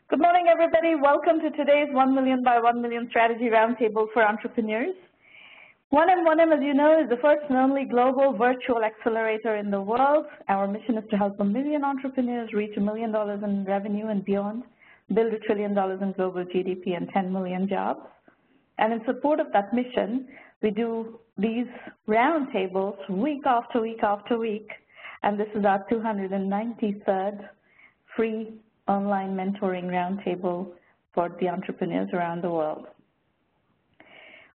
Good morning, everybody. Welcome to today's 1 Million by 1 Million Strategy Roundtable for Entrepreneurs. 1M, as you know, is the first and only global virtual accelerator in the world. Our mission is to help 1 million entrepreneurs reach $1 million in revenue and beyond, build $1 trillion in global GDP and 10 million jobs. And in support of that mission, we do these roundtables week after week after week, and this is our 293rd free online mentoring roundtable for the entrepreneurs around the world.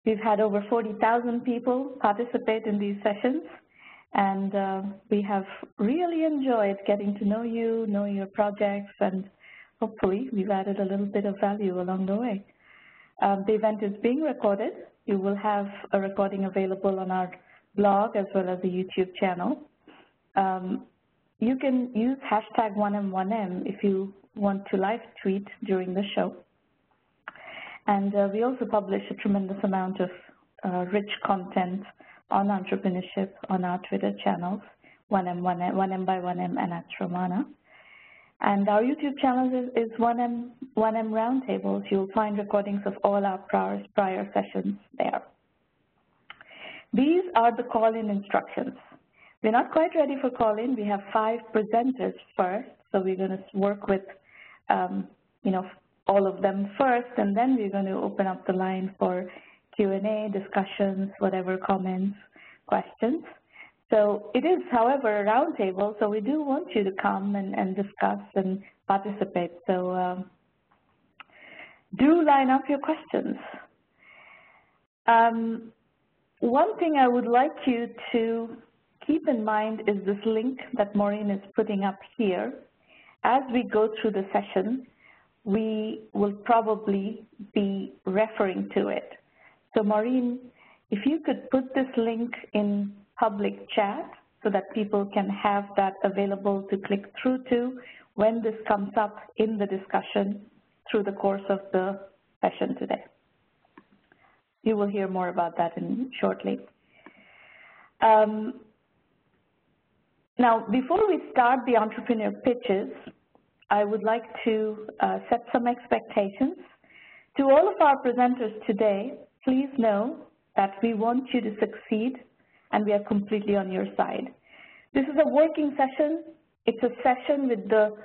We've had over 40,000 people participate in these sessions, and we have really enjoyed getting to know you, know your projects, and hopefully we've added a little bit of value along the way. The event is being recorded. You will have a recording available on our blog as well as the YouTube channel. You can use hashtag 1M1M if you want to live tweet during the show. And we also publish a tremendous amount of rich content on entrepreneurship on our Twitter channels, 1M by 1M and @Romana. And our YouTube channel is 1M Roundtables. You'll find recordings of all our prior sessions there. These are the call-in instructions. We're not quite ready for call-in. We have 5 presenters first, so we're going to work with all of them first, and then we're going to open up the line for Q&A, discussions, whatever comments, questions. So it is, however, a roundtable, so we do want you to come and discuss and participate. So do line up your questions. One thing I would like you to keep in mind is this link that Maureen is putting up here. As we go through the session, we will probably be referring to it. So Maureen, if you could put this link in public chat so that people can have that available to click through to when this comes up in the discussion through the course of the session today. You will hear more about that shortly. Now, before we start the entrepreneur pitches, I would like to set some expectations. To all of our presenters today, please know that we want you to succeed, and we are completely on your side. This is a working session. It's a session with the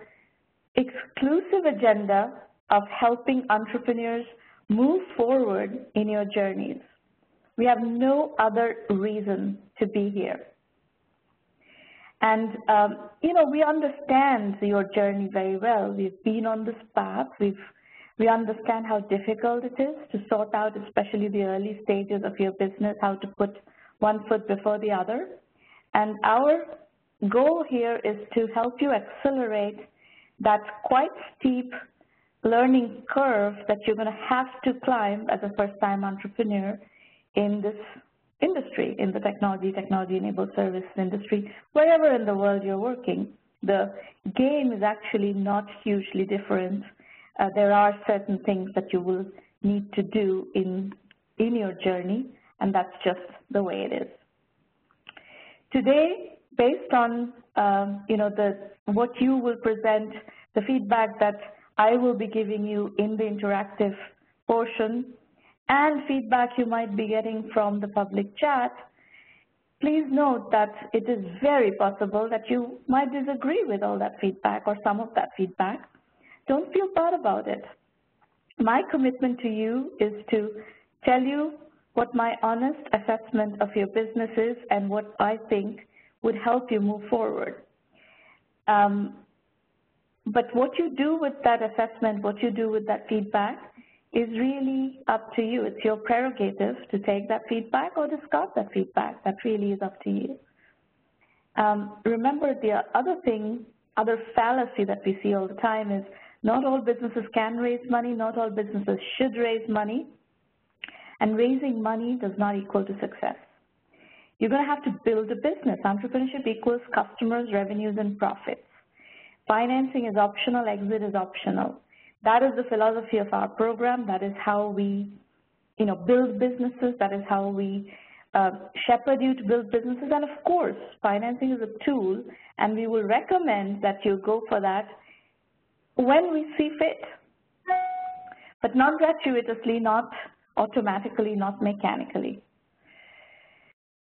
exclusive agenda of helping entrepreneurs move forward in your journeys. We have no other reason to be here. And, we understand your journey very well. We've been on this path. We understand how difficult it is to sort out, especially the early stages of your business, how to put one foot before the other. And our goal here is to help you accelerate that quite steep learning curve that you're going to have to climb as a first-time entrepreneur in this industry, in the technology-enabled service industry, wherever in the world you're working. The game is actually not hugely different. There are certain things that you will need to do in your journey, and that's just the way it is. Today, based on what you will present, the feedback that I will be giving you in the interactive portion, and feedback you might be getting from the public chat, please note that it is very possible that you might disagree with all that feedback or some of that feedback. Don't feel bad about it. My commitment to you is to tell you what my honest assessment of your business is and what I think would help you move forward. But what you do with that assessment, what you do with that feedback, is really up to you. It's your prerogative to take that feedback or discard that feedback. That really is up to you. Remember, the other fallacy that we see all the time is not all businesses can raise money, not all businesses should raise money, and raising money does not equal to success. You're going to have to build a business. Entrepreneurship equals customers, revenues, and profits. Financing is optional, exit is optional. That is the philosophy of our program. That is how we, build businesses. That is how we shepherd you to build businesses. And of course, financing is a tool, and we will recommend that you go for that when we see fit. but not gratuitously, not automatically, not mechanically.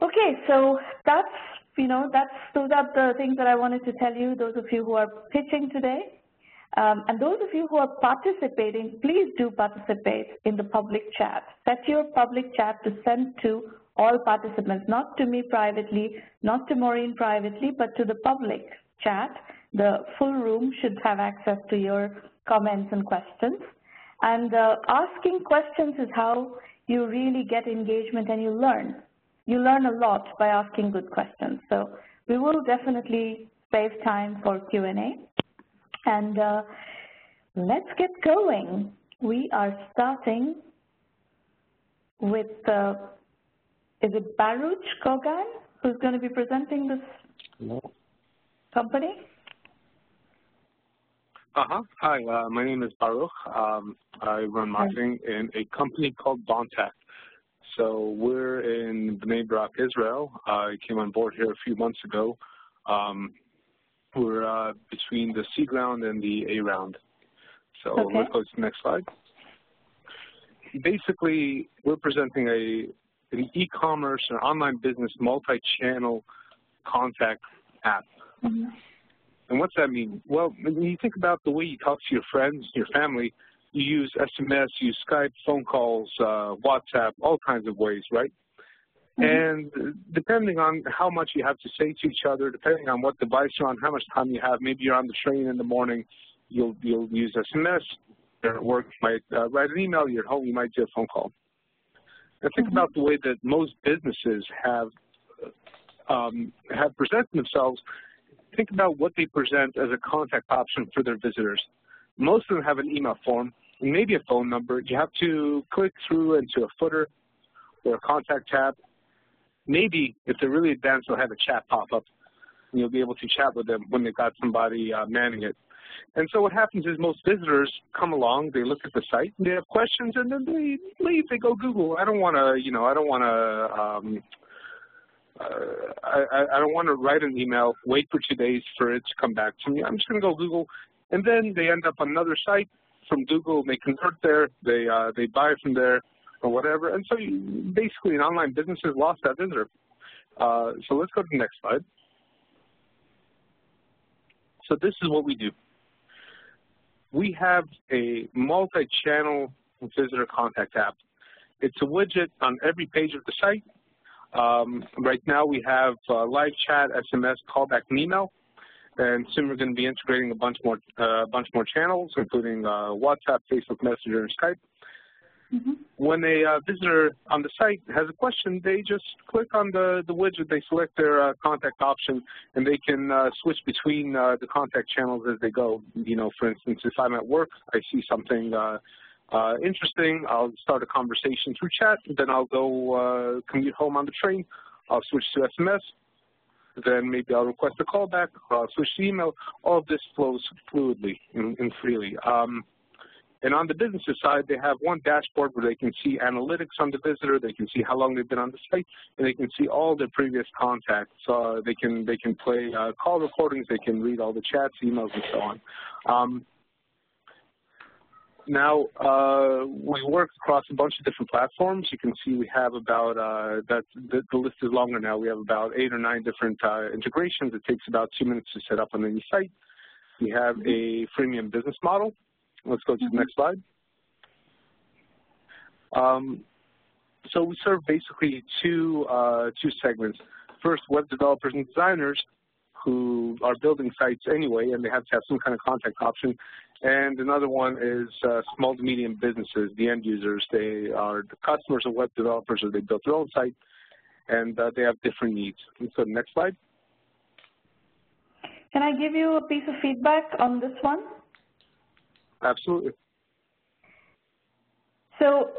Okay, so that's, those are the things that I wanted to tell you, those of you who are pitching today. And those of you who are participating, please do participate in the public chat. Set your public chat to send to all participants, not to me privately, not to Maureen privately, but to the public chat. The full room should have access to your comments and questions. And asking questions is how you really get engagement and you learn. You learn a lot by asking good questions. So we will definitely save time for Q&A. And let's get going. We are starting with, is it Baruch Kogan, who's going to be presenting this company? Hi, my name is Baruch. I run marketing in a company called Roundtable. So we're in Bnei Brak, Israel. I came on board here a few months ago. We're between the C round and the A round. So let's go to the next slide. Basically, we're presenting an e-commerce and online business multi-channel contact app. And what's that mean? Well, when you think about the way you talk to your friends, your family, you use SMS, you use Skype, phone calls, WhatsApp, all kinds of ways, right? And depending on how much you have to say to each other, depending on what device you're on, how much time you have, maybe you're on the train in the morning, you'll use SMS. You're at work, you might write an email. You're at home, you might do a phone call. And think about the way that most businesses have presented themselves. Think about what they present as a contact option for their visitors. Most of them have an email form, and maybe a phone number. You have to click through into a footer or a contact tab. Maybe, if they're really advanced, they'll have a chat pop up, and you'll be able to chat with them when they've got somebody manning it. And so what happens is most visitors come along, they look at the site, and they have questions, and then they leave. They go Google. I don't want to write an email, wait for 2 days for it to come back to me. I'm just going to go Google, and then they end up on another site from Google. They convert there. They buy from there, or whatever. And so basically an online business has lost that visitor. So let's go to the next slide. So this is what we do. We have a multi-channel visitor contact app. It's a widget on every page of the site. Right now we have live chat, SMS, callback, and email. And soon we're going to be integrating a bunch more channels, including WhatsApp, Facebook Messenger, and Skype. When a visitor on the site has a question, they just click on the widget, they select their contact option, and they can switch between the contact channels as they go. For instance, if I'm at work, I see something interesting, I'll start a conversation through chat, then I'll go commute home on the train, I'll switch to SMS, then maybe I'll request a callback, or I'll switch to email. All of this flows fluidly and freely. And on the business's side, they have one dashboard where they can see analytics on the visitor, they can see how long they've been on the site, and they can see all their previous contacts. They can play call recordings, they can read all the chats, emails, and so on. Now, we work across a bunch of different platforms. You can see we have about, the list is longer now. We have about 8 or 9 different integrations. It takes about 2 minutes to set up on any site. We have a freemium business model. Let's go to the next slide. So we serve basically two segments. First, web developers and designers who are building sites anyway, and they have to have some kind of contact option. And another one is small to medium businesses, the end users. They are the customers of web developers, or they built their own site, and they have different needs. Let's go to the next slide. Can I give you a piece of feedback on this one? Absolutely. So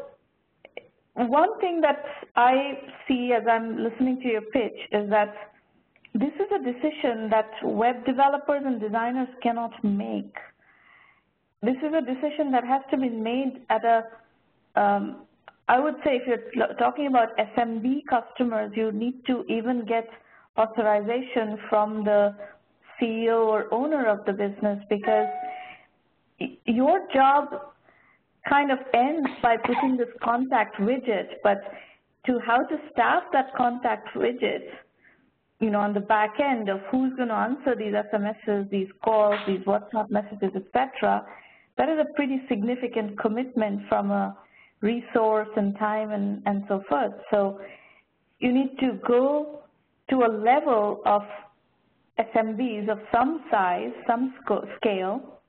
one thing that I see as I'm listening to your pitch is that this is a decision that web developers and designers cannot make. This is a decision that has to be made at a, I would say if you're talking about SMB customers, you need to even get authorization from the CEO or owner of the business, because your job kind of ends by putting this contact widget, but to how to staff that contact widget, you know, on the back end of who's going to answer these SMSs, these calls, these WhatsApp messages, etc., that is a pretty significant commitment from a resource and time and so forth. So you need to go to a level of SMBs of some size, some scale,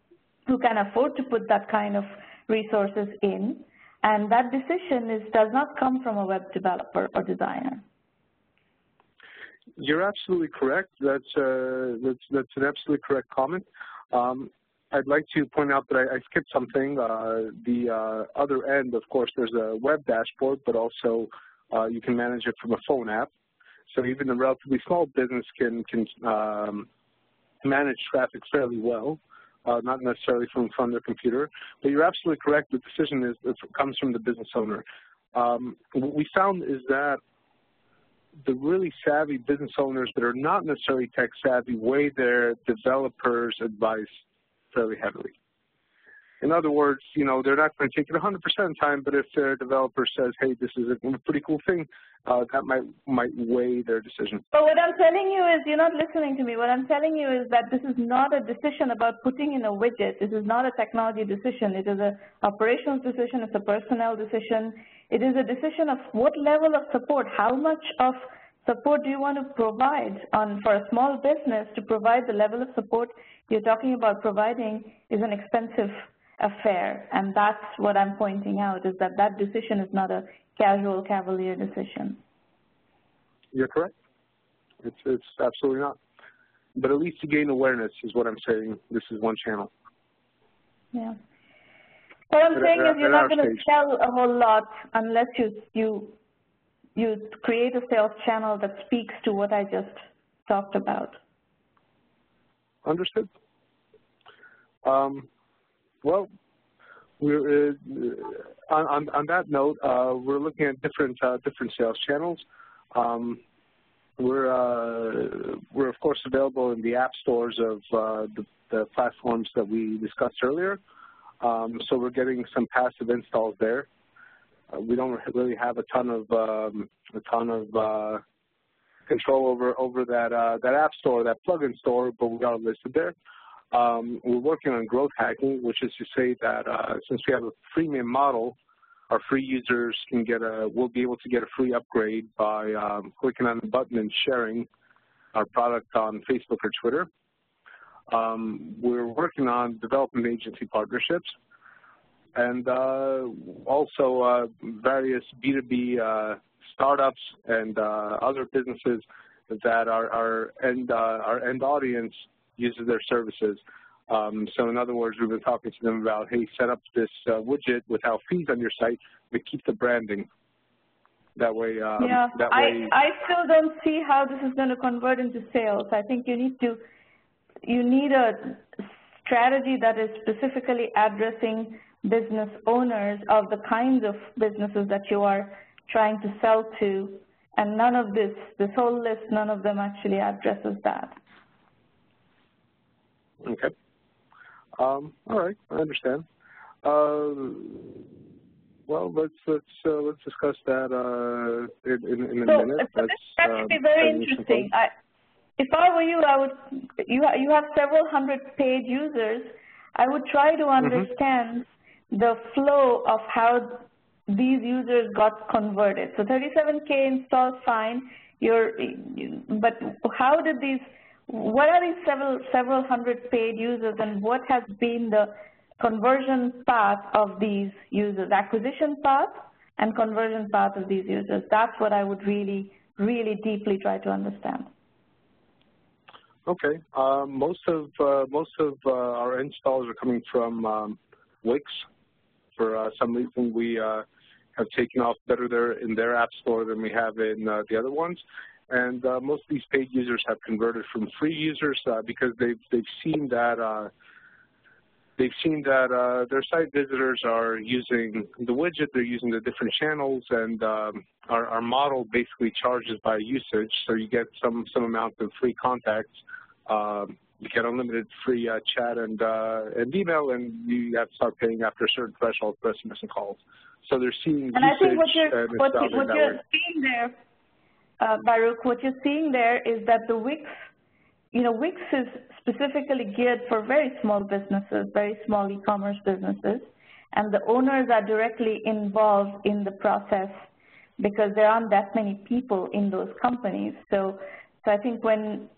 who can afford to put that kind of resources in, and that decision does not come from a web developer or designer. You're absolutely correct. That's an absolutely correct comment. I'd like to point out that I skipped something. The other end, of course, there's a web dashboard, but also you can manage it from a phone app. So even a relatively small business can manage traffic fairly well, not necessarily from their computer. But you're absolutely correct. The decision comes from the business owner. What we found is that the really savvy business owners that are not necessarily tech savvy weigh their developers' advice fairly heavily. In other words, you know, they're not going to take it 100% of the time, but if their developer says, hey, this is a pretty cool thing, that might weigh their decision. But what I'm telling you is, you're not listening to me. What I'm telling you is that this is not a decision about putting in a widget. This is not a technology decision. It is an operational decision. It's a personnel decision. It is a decision of what level of support, how much of support do you want to provide for a small business. To provide the level of support you're talking about providing is an expensive affair, and that's what I'm pointing out, is that that decision is not a casual, cavalier decision. You're correct. It's absolutely not. But at least to gain awareness is what I'm saying. This is one channel. Yeah. What I'm saying is you're not going to sell a whole lot unless you create a sales channel that speaks to what I just talked about. Understood. Well, we're on that note, we're looking at different sales channels. We're of course available in the app stores of the platforms that we discussed earlier. So we're getting some passive installs there. We don't really have a ton of control over that app store, that plugin store, but we are listed there. We're working on growth hacking, which is to say that since we have a freemium model, our free users will be able to get a free upgrade by clicking on the button and sharing our product on Facebook or Twitter. We're working on development agency partnerships, and also various B2B startups and other businesses that our end audience uses their services. So in other words, we've been talking to them about, hey, set up this widget without fees on your site, but keep the branding. That way, yeah, I still don't see how this is going to convert into sales. I think you need a strategy that is specifically addressing business owners of the kinds of businesses that you are trying to sell to, and none of this whole list, none of them actually addresses that. Okay. All right, I understand. Well, let's discuss that in a minute. So this should be very interesting. If I were you, I would. You have several hundred paid users. I would try to understand the flow of how these users got converted. So 37K installs, fine. But how did these? What are these several hundred paid users, and what has been the conversion path of these users, acquisition path and conversion path of these users? That's what I would really, really deeply try to understand. Okay. Most of our installs are coming from Wix. For some reason, we have taken off better there in their app store than we have in the other ones. And most of these paid users have converted from free users because they've seen that their site visitors are using the widget, they're using the different channels, and our model basically charges by usage. So you get some amount of free contacts you get unlimited free chat and email, and you have to start paying after a certain threshold for SMS and calls. So they're seeing and usage, I think what you're way. seeing there, Baruch, what you're seeing there is that the Wix, Wix is specifically geared for very small businesses, very small e-commerce businesses, and the owners are directly involved in the process because there aren't that many people in those companies. So I think when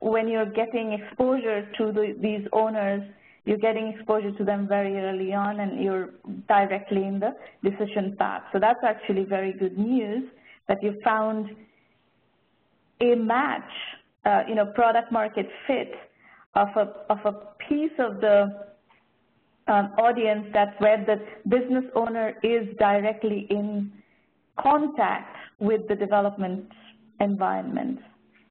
you're getting exposure to these owners, you're getting exposure to them very early on, and you're directly in the decision path. So that's actually very good news that you found a match, product market fit of a piece of the audience that's where the business owner is directly in contact with the development environment.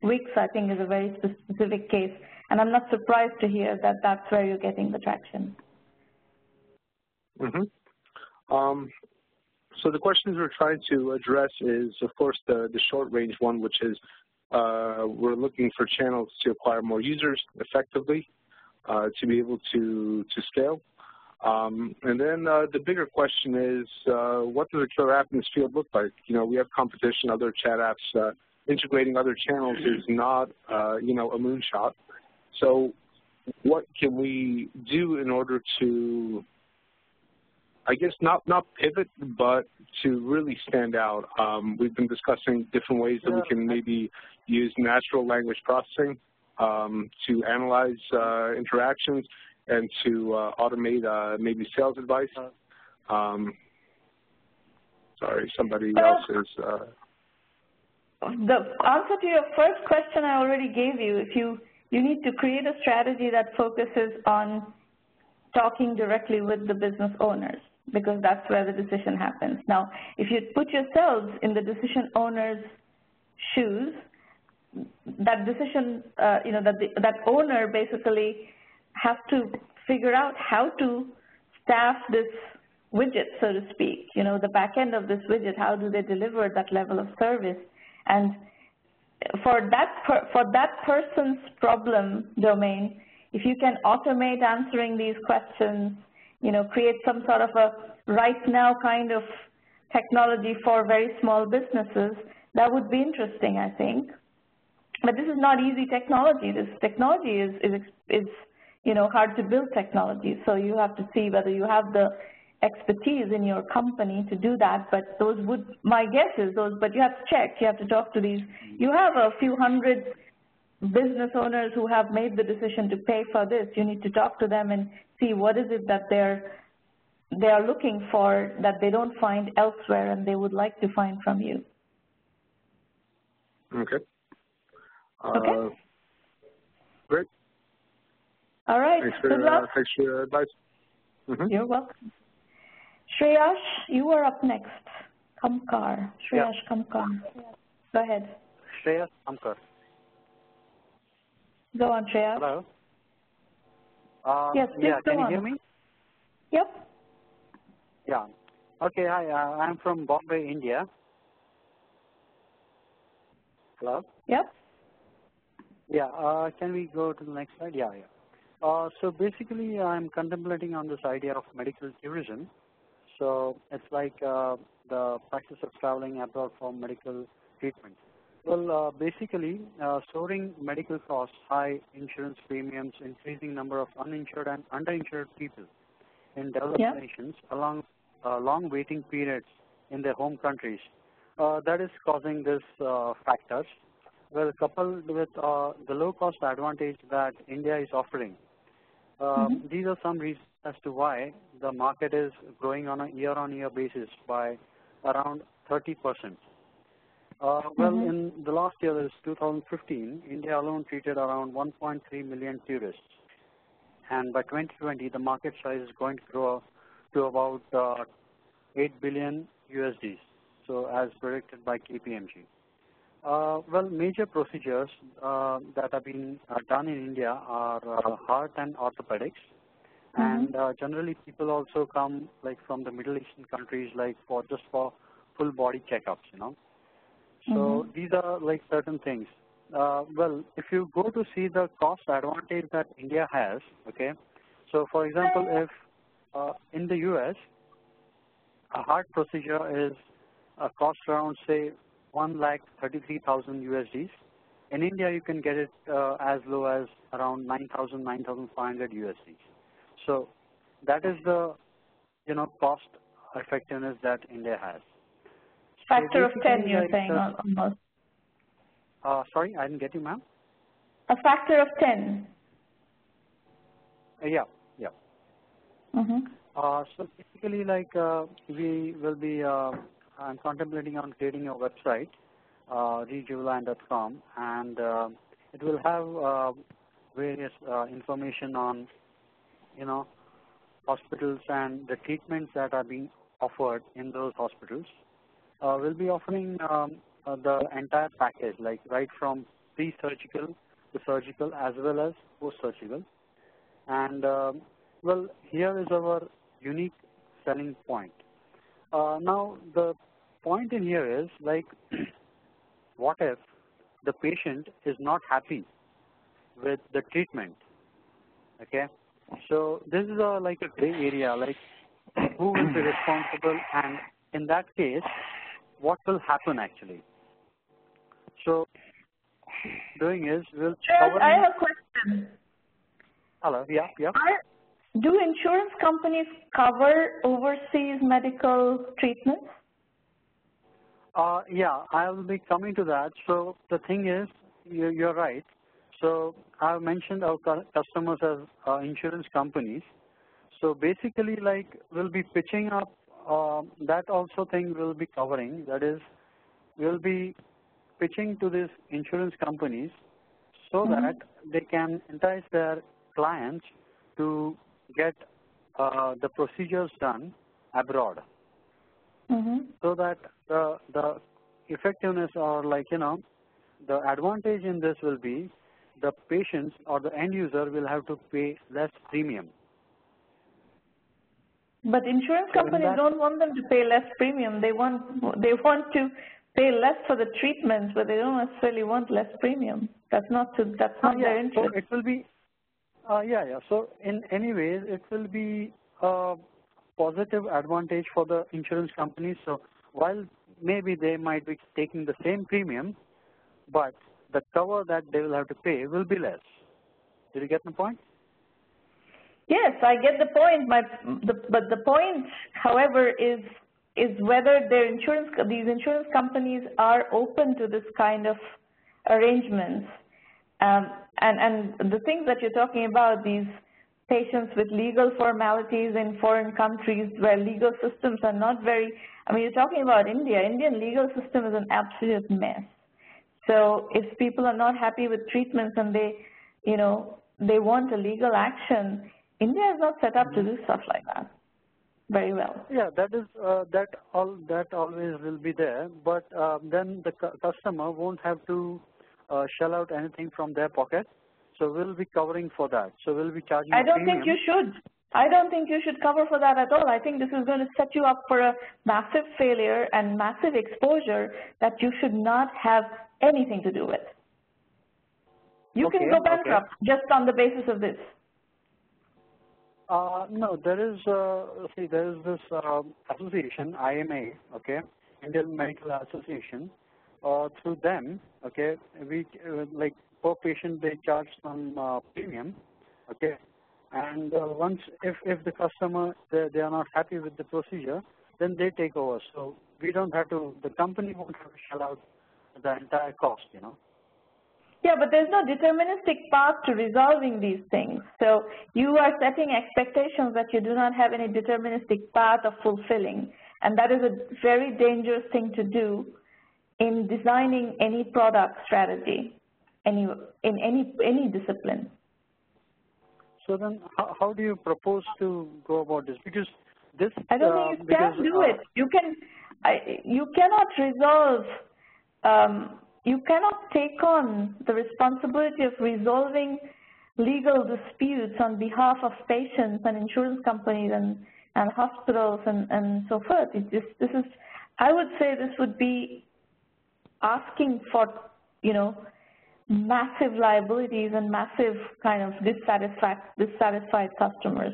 Wix, I think, is a very specific case, and I'm not surprised to hear that that's where you're getting the traction. So the questions we're trying to address is, of course, the short-range one, which is we're looking for channels to acquire more users effectively to be able to scale. And then the bigger question is, what does a killer app in this field look like? We have competition, other chat apps. Integrating other channels is not, a moonshot. So what can we do in order to, I guess, not pivot, but to really stand out? We've been discussing different ways that we can maybe use natural language processing to analyze interactions and to automate maybe sales advice. Sorry, somebody else is... The answer to your first question I already gave you. If you need to create a strategy that focuses on talking directly with the business owners, because that's where the decision happens. Now, if you put yourselves in the decision owner's shoes, that decision, that owner basically has to figure out how to staff this widget, so to speak. The back end of this widget, how do they deliver that level of service? And for that person's problem domain, if you can automate answering these questions, create some sort of a right now kind of technology for very small businesses, that would be interesting, I think. But this is not easy technology. This technology is hard to build technology. So you have to see whether you have the expertise in your company to do that, but my guess is but you have to check, you have to talk to these. You have a few hundred business owners who have made the decision to pay for this. You need to talk to them and see what is it that they are looking for that they don't find elsewhere and they would like to find from you. Okay. Okay. Great. All right. Good luck. Thanks for your advice. You're welcome. Shreyash, you are up next. Kamkar. Shreyash Kamkar. Go ahead. Shreyash Kamkar. Go on, Shreyash. Hello. Yes, please go can on. You hear me? Yep. Yeah. Okay, hi. I'm from Bombay, India. Hello? Yep. Yeah, can we go to the next slide? Yeah. So basically, I'm contemplating on this idea of medical tourism. So it's like the practice of traveling abroad for medical treatment. Well, basically, soaring medical costs, high insurance premiums, increasing number of uninsured and underinsured people in developed nations, along long waiting periods in their home countries, that is causing these factors. Well, coupled with the low-cost advantage that India is offering, these are some reasons as to why the market is growing on a year-on-year basis by around 30%. Well, in the last year, is 2015, India alone treated around 1.3 million tourists. And by 2020, the market size is going to grow to about 8 billion USD, so as predicted by KPMG. Well, major procedures that have been done in India are heart and orthopedics. And generally, people also come like from the Middle Eastern countries, like just for full body checkups, So these are like certain things. well, if you go to see the cost advantage that India has, okay, so for example, if in the US, a heart procedure is cost around, say, 1,33,000 USDs. In India, you can get it as low as around 9,000, 9,500 USDs. So that is the, cost effectiveness that India has. Factor of 10, you're like saying almost. Sorry, I didn't get you, ma'am. A factor of 10. Yeah. Mm-hmm. So basically, like we will be, I'm contemplating on creating a website, rejuveline.com, and it will have various information on, hospitals and the treatments that are being offered in those hospitals. We'll be offering the entire package, like right from pre-surgical to surgical as well as post-surgical. And well, here is our unique selling point. Now, the point in here is like, what if the patient is not happy with the treatment? Okay, so this is like a gray area, like who will be responsible, and in that case, what will happen actually? So, doing is we'll cover. I have a question. Hello, yeah. Do insurance companies cover overseas medical treatments? Yeah, I will be coming to that. So the thing is, you're right. So I've mentioned our customers as insurance companies. So basically, like, we'll be pitching up that also thing we'll be covering. That is, we'll be pitching to these insurance companies so that they can entice their clients to get the procedures done abroad. So that the effectiveness, or like, the advantage in this will be the patients or the end user will have to pay less premium. But insurance companies don't want them to pay less premium. They want to pay less for the treatments, but they don't necessarily want less premium. That's not their interest. So it will be So in any ways, it will be a positive advantage for the insurance companies. So while maybe they might be taking the same premium, but the cover that they will have to pay will be less. Did you get my point? Yes, I get the point. But the point, however, is whether these insurance companies are open to this kind of arrangements. And the things that you're talking about, these patients with legal formalities in foreign countries where legal systems are not very, you're talking about India. Indian legal system is an absolute mess. So if people are not happy with treatments and they want a legal action, India is not set up to do stuff like that very well. Yeah, that is that always will be there, but then the customer won't have to shell out anything from their pocket. So we'll be covering for that. So we'll be charging a premium. Think you should. I don't think you should cover for that at all. I think this is going to set you up for a massive failure and massive exposure that you should not have anything to do with. You can go bankrupt just on the basis of this. No, there is this association, IMA, Indian Medical Association. Through them, we like per patient they charge some premium, and once if the customer they are not happy with the procedure, then they take over. So we don't have to. The company won't have to shell out the entire cost, Yeah, but there's no deterministic path to resolving these things. So you are setting expectations that you do not have any deterministic path of fulfilling, and that is a very dangerous thing to do in designing any product strategy, in any discipline. So then, how do you propose to go about this? Because this I don't think you can do it. You cannot resolve. You cannot take on the responsibility of resolving legal disputes on behalf of patients and insurance companies and hospitals and so forth. I would say this would be asking for, massive liabilities and massive kind of dissatisfied customers.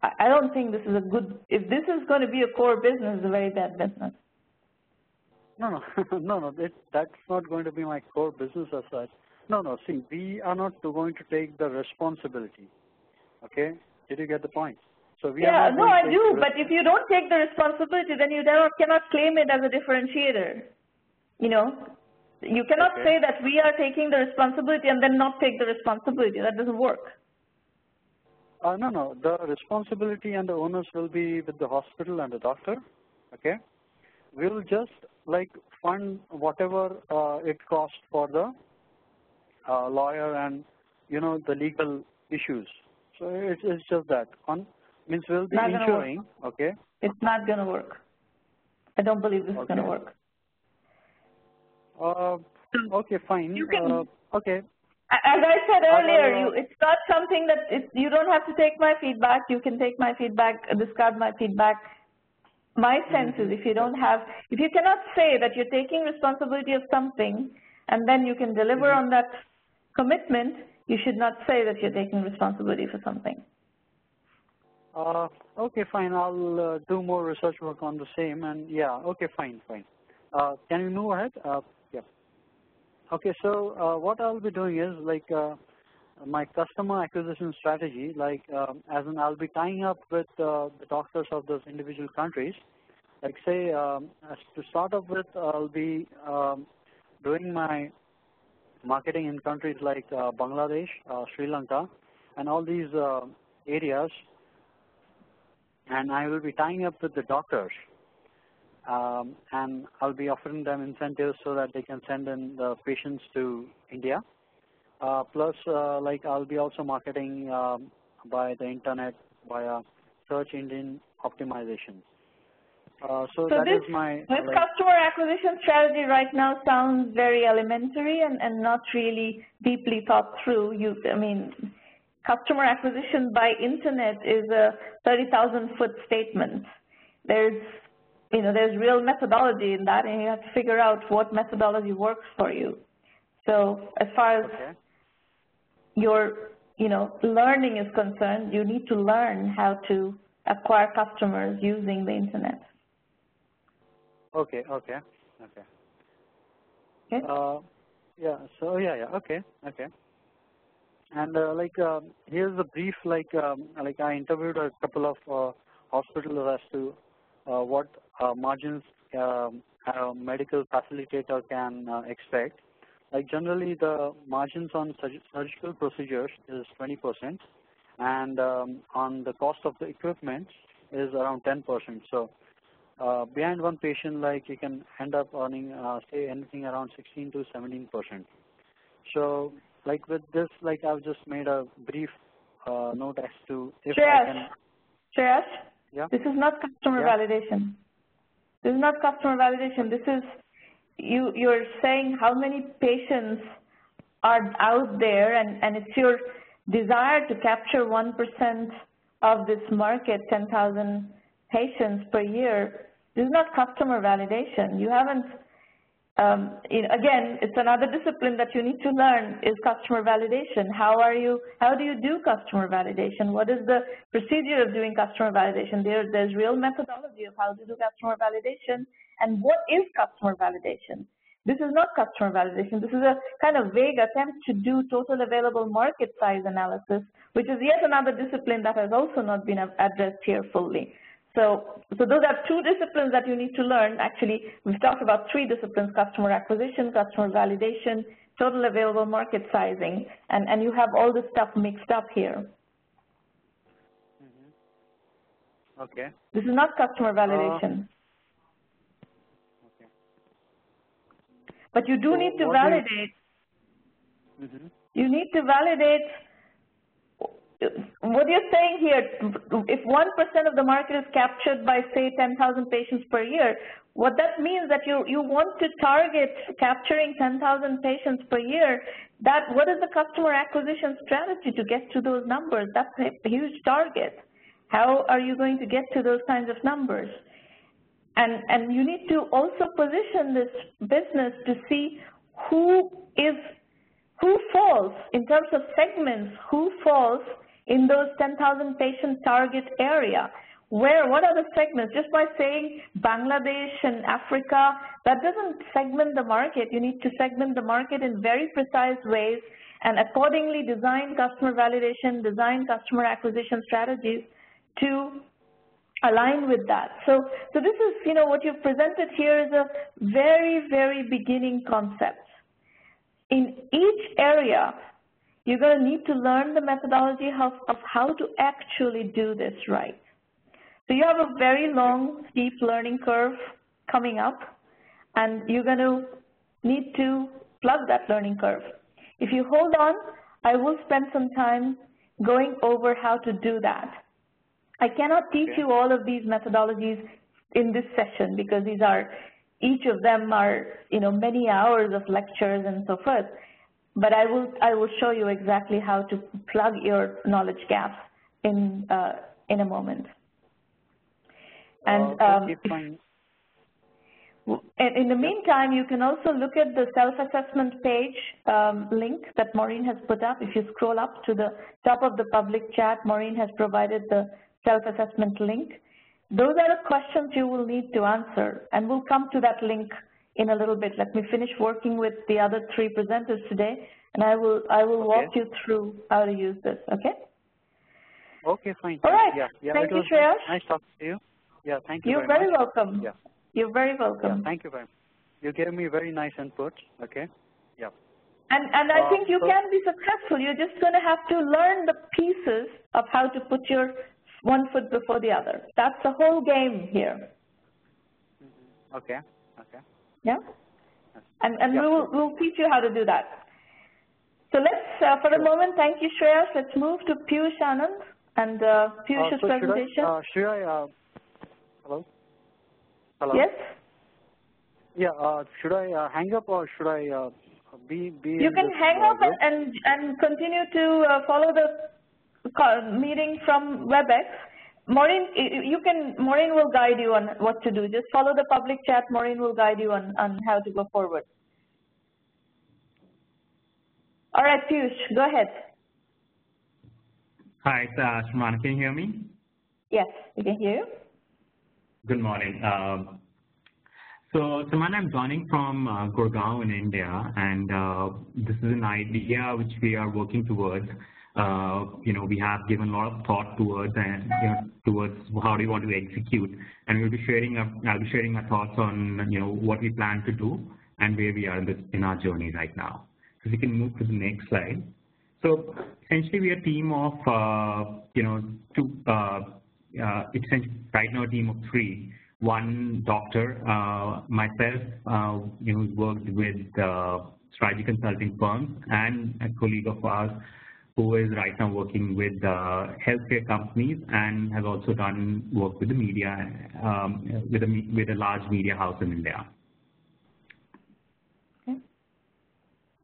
I don't think this is a good, if this is going to be a core business, it's a very bad business. No, that's not going to be my core business as such. No, see, we are not going to take the responsibility, okay? Did you get the point? So we are not I do, but if you don't take the responsibility, then you cannot claim it as a differentiator. You know, you cannot say that we are taking the responsibility and then not take the responsibility. That doesn't work. No, the responsibility and the onus will be with the hospital and the doctor, okay? We'll just like fund whatever it costs for the lawyer and, you know, the legal issues. So it's just that. Means we'll be insuring, okay? It's not going to work. I don't believe this is going to work. Okay, fine. Okay. As I said earlier, it's not something that you don't have to take my feedback. You can take my feedback, discard my feedback. My sense is if you cannot say that you're taking responsibility of something and then you can deliver on that commitment, you should not say that you're taking responsibility for something. Okay, fine. I'll do more research work on the same, and yeah, okay, fine. Can we move ahead? Yeah. Okay, so what I'll be doing is like my customer acquisition strategy, like as in I'll be tying up with the doctors of those individual countries. Like say, to start off with, I'll be doing my marketing in countries like Bangladesh, Sri Lanka, and all these areas. And I will be tying up with the doctors, and I'll be offering them incentives so that they can send in the patients to India. Plus, like I'll be also marketing by the internet via search engine optimization. So that is my. This customer acquisition strategy right now sounds very elementary and not really deeply thought through. Customer acquisition by internet is a 30,000-foot statement. There's real methodology in that, and you have to figure out what methodology works for you. So as far as your, learning is concerned, you need to learn how to acquire customers using the internet. Okay. Okay. And here's a brief, I interviewed a couple of hospitals as to what margins a medical facilitator can expect. Like generally the margins on surgical procedures is 20%, and on the cost of the equipment is around 10%. So behind one patient, like you can end up earning, say anything around 16 to 17%. So like with this, like I've just made a brief note as to if I can. Shreyas, yeah? This is not customer validation. This is not customer validation. This is you're saying how many patients are out there, and it's your desire to capture 1% of this market, 10,000 patients per year. This is not customer validation. You haven't. Again, it's another discipline that you need to learn is customer validation. How do you do customer validation? What is the procedure of doing customer validation? There's real methodology of how to do customer validation. And what is customer validation? This is not customer validation. This is a kind of vague attempt to do total available market size analysis, which is yet another discipline that has also not been addressed here fully. So those are two disciplines that you need to learn. Actually, we've talked about three disciplines: customer acquisition, customer validation, total available market sizing, and you have all this stuff mixed up here. Okay. This is not customer validation. Okay. But you do need to validate. You need to validate. What you're saying here, if 1% of the market is captured by, say, 10,000 patients per year, what that means that you want to target capturing 10,000 patients per year. What is the customer acquisition strategy to get to those numbers? That's a huge target. How are you going to get to those kinds of numbers? And you need to also position this business to see who is who falls in terms of segments, who falls in those 10,000 patient target area? What are the segments? Just by saying Bangladesh and Africa, that doesn't segment the market. You need to segment the market in very precise ways and accordingly design customer validation, design customer acquisition strategies to align with that. So this is, what you've presented here is a very, very beginning concept. In each area, you're going to need to learn the methodology of how to actually do this right. So you have a very long, steep learning curve coming up, and you're going to need to plug that learning curve. If you hold on, I will spend some time going over how to do that. I cannot teach you all of these methodologies in this session because each of them are, many hours of lectures and so forth. But I will show you exactly how to plug your knowledge gaps in a moment. And in the meantime, you can also look at the self-assessment page link that Maureen has put up. If you scroll up to the top of the public chat, Maureen has provided the self-assessment link. Those are the questions you will need to answer, and we'll come to that link in a little bit. Let me finish working with the other 3 presenters today, and I will walk you through how to use this, okay? Okay, fine. All right. Yeah, thank you, Shreya. Nice talking to you. Yeah, thank you You're very much. welcome. Yeah. You're very welcome. Yeah, thank you very much. You gave me very nice input, okay? Yeah. And I think you can be successful. You're just going to have to learn the pieces of how to put your one foot before the other. That's the whole game here. Okay. Yeah? And we'll teach you how to do that. So let's, for the moment, thank you, Shreya. Let's move to Piyush Anand and Piyush's presentation. Should I, hello? Hello? Yes? Yeah, should I hang up or should I be You can hang up and continue to follow the meeting from WebEx. Maureen, Maureen will guide you on what to do. Just follow the public chat. Maureen will guide you on how to go forward. All right, Piyush, go ahead. Hi, Shimana, can you hear me? Yes, we can hear you. Good morning. So, Shimana, I'm joining from Gurgaon in India, and this is an idea which we are working towards. We have given a lot of thought towards towards how do we want to execute, and we'll be sharing. I'll be sharing our thoughts on what we plan to do and where we are in our journey right now. So we can move to the next slide. So essentially, we are a team of essentially right now a team of 3. One doctor, myself, who's worked with strategy consulting firms, and a colleague of ours who is right now working with healthcare companies and has also done work with the media, with a large media house in India.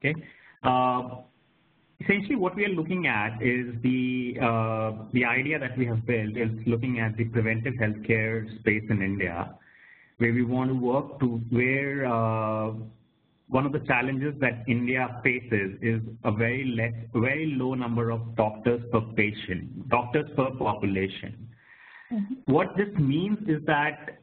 Okay. Essentially, what we are looking at is the idea that we have built is looking at the preventive healthcare space in India, where we want to work to where one of the challenges that India faces is a very low number of doctors per patient, doctors per population. Mm-hmm. What this means is that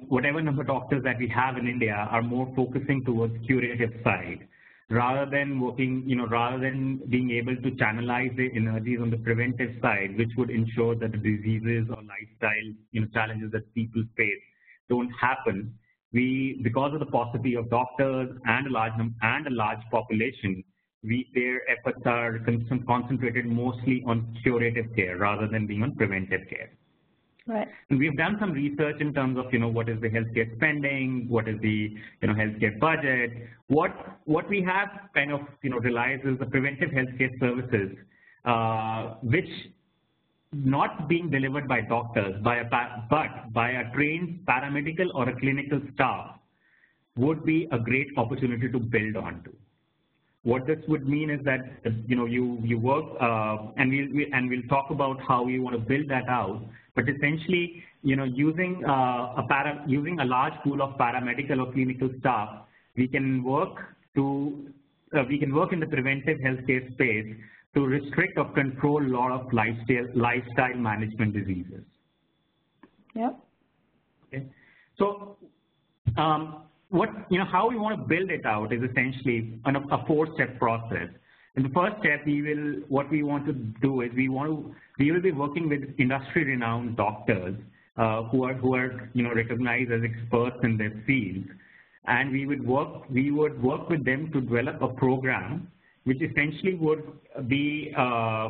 whatever number of doctors that we have in India are more focusing towards curative side, rather than working, rather than being able to channelize their energies on the preventive side, which would ensure that the diseases or lifestyle, challenges that people face don't happen. Because of the paucity of doctors and a large population, their efforts are concentrated mostly on curative care rather than being on preventive care. Right. And we've done some research in terms of, what is the healthcare spending, what is the, healthcare budget. What we have kind of, realized is the preventive healthcare services, which not being delivered by doctors, but by a trained paramedical or a clinical staff, would be a great opportunity to build onto. What this would mean is that you work, and we'll talk about how we want to build that out. But essentially, using a large pool of paramedical or clinical staff, we can work to we can work in the preventive healthcare space to restrict or control a lot of lifestyle management diseases. Yeah. Okay. So how we want to build it out is essentially a 4-step process. In the first step, what we want to do is we will be working with industry-renowned doctors who are recognized as experts in their field, and we would work with them to develop a program which essentially would be a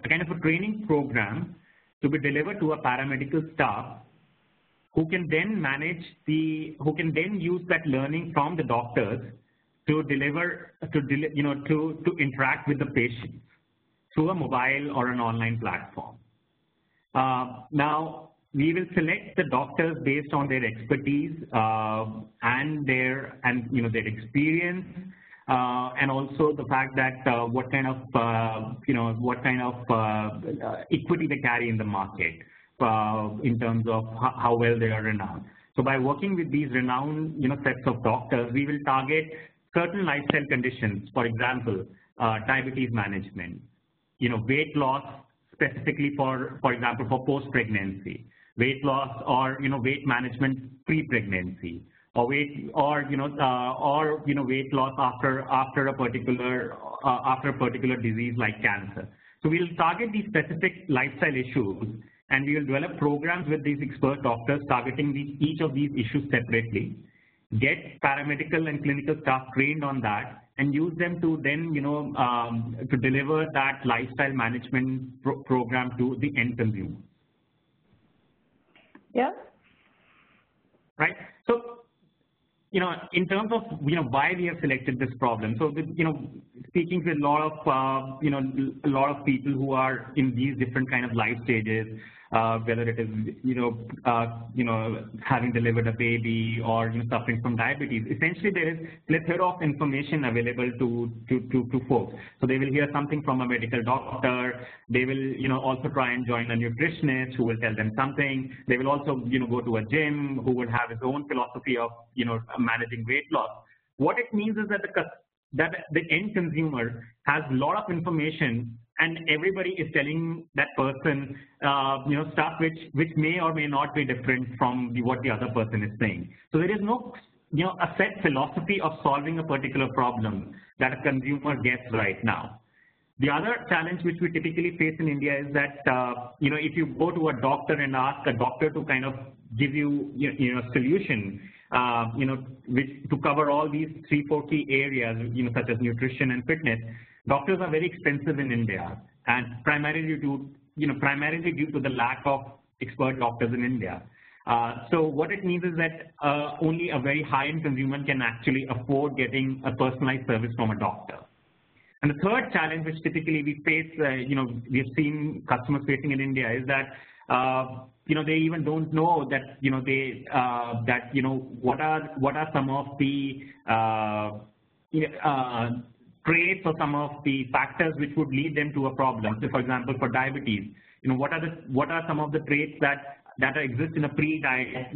kind of a training program to be delivered to a paramedical staff who can then use that learning from the doctors to interact with the patient through a mobile or an online platform. Now, we will select the doctors based on their expertise and their experience, and also the fact that what kind of equity they carry in the market in terms of how well they are renowned. So by working with these renowned sets of doctors, we will target certain lifestyle conditions, for example, diabetes management, weight loss specifically for example, for post-pregnancy, weight loss or weight management pre-pregnancy, or weight loss after a particular disease like cancer. So we will target these specific lifestyle issues, and we will develop programs with these expert doctors targeting each of these issues separately, get paramedical and clinical staff trained on that, and use them to then to deliver that lifestyle management program to the end consumer. Yeah. Right. So, in terms of why we have selected this problem. So, speaking with a lot of people who are in these different kind of life stages, whether it is having delivered a baby or suffering from diabetes. Essentially, there is plethora of information available to folks. So they will hear something from a medical doctor. They will also try and join a nutritionist who will tell them something. They will also go to a gym who will have his own philosophy of managing weight loss. What it means is that the end consumer has a lot of information, and everybody is telling that person stuff which may or may not be different from what the other person is saying. So there is no a set philosophy of solving a particular problem that a consumer gets right now. The other challenge which we typically face in India is that if you go to a doctor and ask a doctor to kind of give you a solution to cover all these 3-4 key areas such as nutrition and fitness, doctors are very expensive in India, and primarily due to the lack of expert doctors in India. So what it means is that only a very high-end consumer can actually afford getting a personalized service from a doctor. And the third challenge which typically we face, we have seen customers facing in India, is that they even don't know that what are some of the traits or some of the factors which would lead them to a problem. So, for example, for diabetes, what are some of the traits that exist in a pre-diet,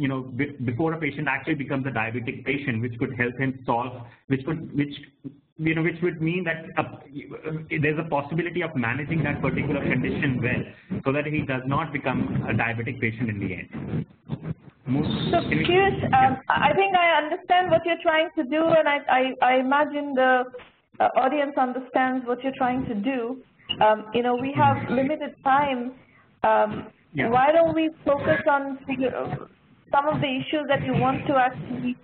before a patient actually becomes a diabetic patient, which could help him solve, which would mean that there's a possibility of managing that particular condition well, so that he does not become a diabetic patient in the end. So, Piyush, I think I understand what you're trying to do, and I imagine the audience understands what you're trying to do. We have limited time. Why don't we focus on some of the issues that you want to actually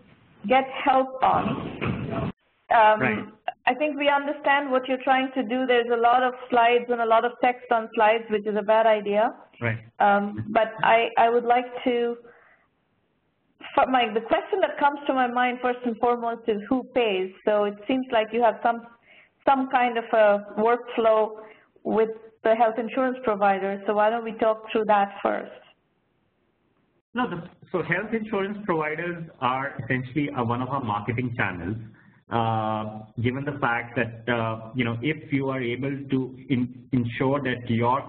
get help on? Right. I think we understand what you're trying to do. There's a lot of slides and a lot of text on slides, which is a bad idea. Right. But I would like to, the question that comes to my mind first and foremost is who pays. So it seems like you have some kind of a workflow with the health insurance provider. So why don't we talk through that first? No, so health insurance providers are essentially one of our marketing channels. Given the fact that if you are able to ensure that your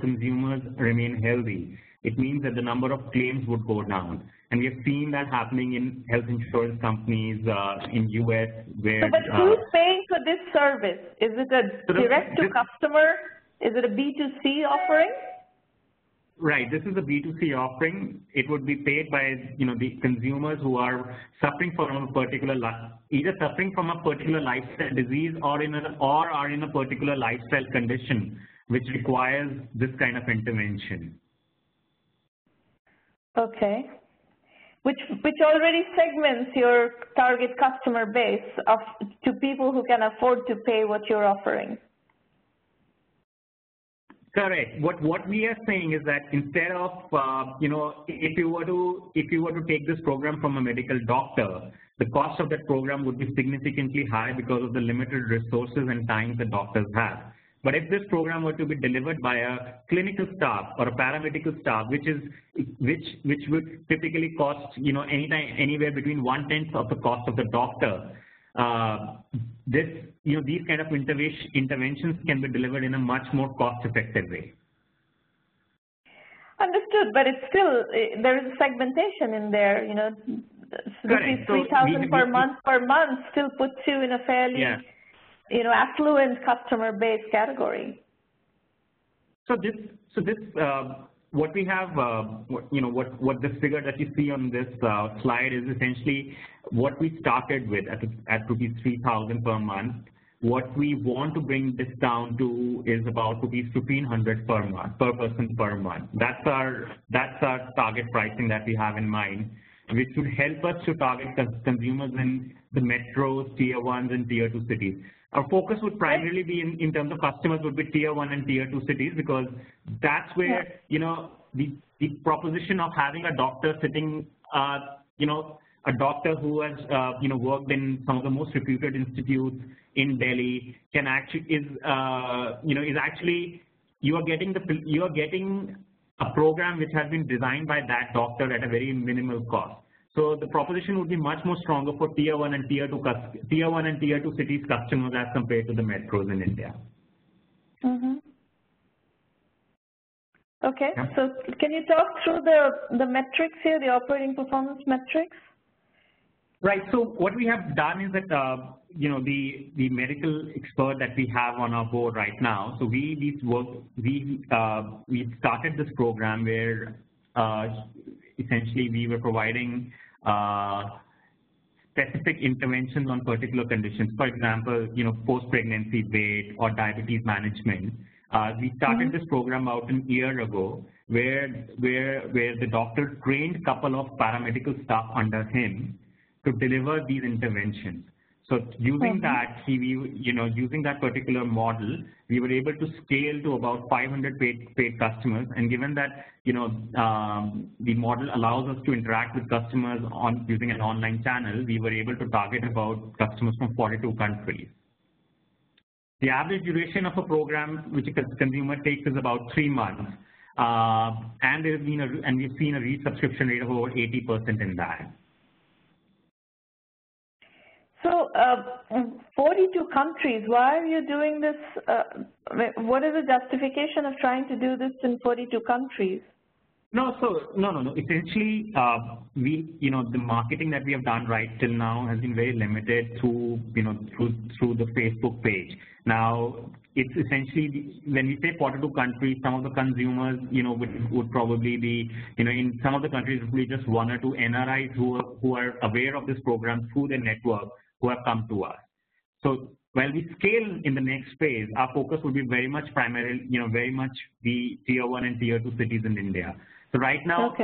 consumers remain healthy, it means that the number of claims would go down. And we have seen that happening in health insurance companies in US where... So, but who's paying for this service? Is it a direct-to-customer? Is it a B2C offering? Right. This is a B2C offering. It would be paid by the consumers who are suffering from a particular either suffering from a particular lifestyle disease or are in a particular lifestyle condition which requires this kind of intervention. Okay. Which already segments your target customer base to people who can afford to pay what you're offering. Correct. What we are saying is that instead of if you were to take this program from a medical doctor, the cost of that program would be significantly high because of the limited resources and time the doctors have. But if this program were to be delivered by a clinical staff or a paramedical staff, which would typically cost anywhere between 1/10 of the cost of the doctor, these kind of interventions can be delivered in a much more cost-effective way. Understood, but it's still there is a segmentation in there. Correct. So 3,000 per month still puts you in a fairly affluent customer base category. So this what we have, what this figure that you see on this slide is essentially what we started with at rupees 3,000 per month. What we want to bring this down to is about rupees 1,500 per month, per person per month. That's our target pricing that we have in mind, which would help us to target consumers in the metros, tier 1s and tier 2 cities. Our focus would primarily be in terms of customers would be tier 1 and tier 2 cities, because that's where the proposition of having a doctor sitting, a doctor who has worked in some of the most reputed institutes in Delhi can actually is actually you are getting a program which has been designed by that doctor at a very minimal cost. So the proposition would be much more stronger for tier 1 and tier 2 cities customers as compared to the metros in India. Mm-hmm. Okay, yeah. So can you talk through the metrics here, the operating performance metrics? Right. So what we have done is that the medical expert that we have on our board right now. So we started this program where essentially we were providing specific interventions on particular conditions. For example, post-pregnancy weight or diabetes management. We started this program out a year ago, where the doctor trained a couple of paramedical staff under him to deliver these interventions. So using that, using that particular model, we were able to scale to about 500 paid customers. And given that the model allows us to interact with customers using an online channel, we were able to target about customers from 42 countries. The average duration of a program which a consumer takes is about 3 months, and we've seen a resubscription rate of over 80% in that. So 42 countries, why are you doing this? What is the justification of trying to do this in 42 countries? No. Essentially, the marketing that we have done right till now has been very limited through the Facebook page. Now, it's essentially, when we say 42 countries, some of the consumers, would probably be, in some of the countries, it would be just 1 or 2 NRIs who are aware of this program through their network, who have come to us. So while we scale in the next phase, our focus will be very much primarily, very much the tier 1 and tier 2 cities in India. So right now,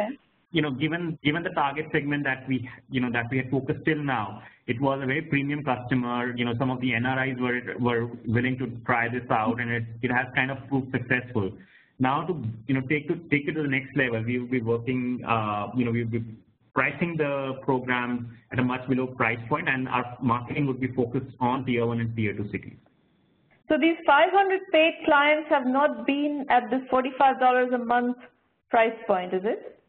given the target segment that we had focused till now, it was a very premium customer. Some of the NRIs were willing to try this out, and it has kind of proved successful. Now to take it to the next level, we will be working. We'll be pricing the program at a much below price point, and our marketing would be focused on tier 1 and tier 2 cities. So these 500 paid clients have not been at this $45 a month price point, is it?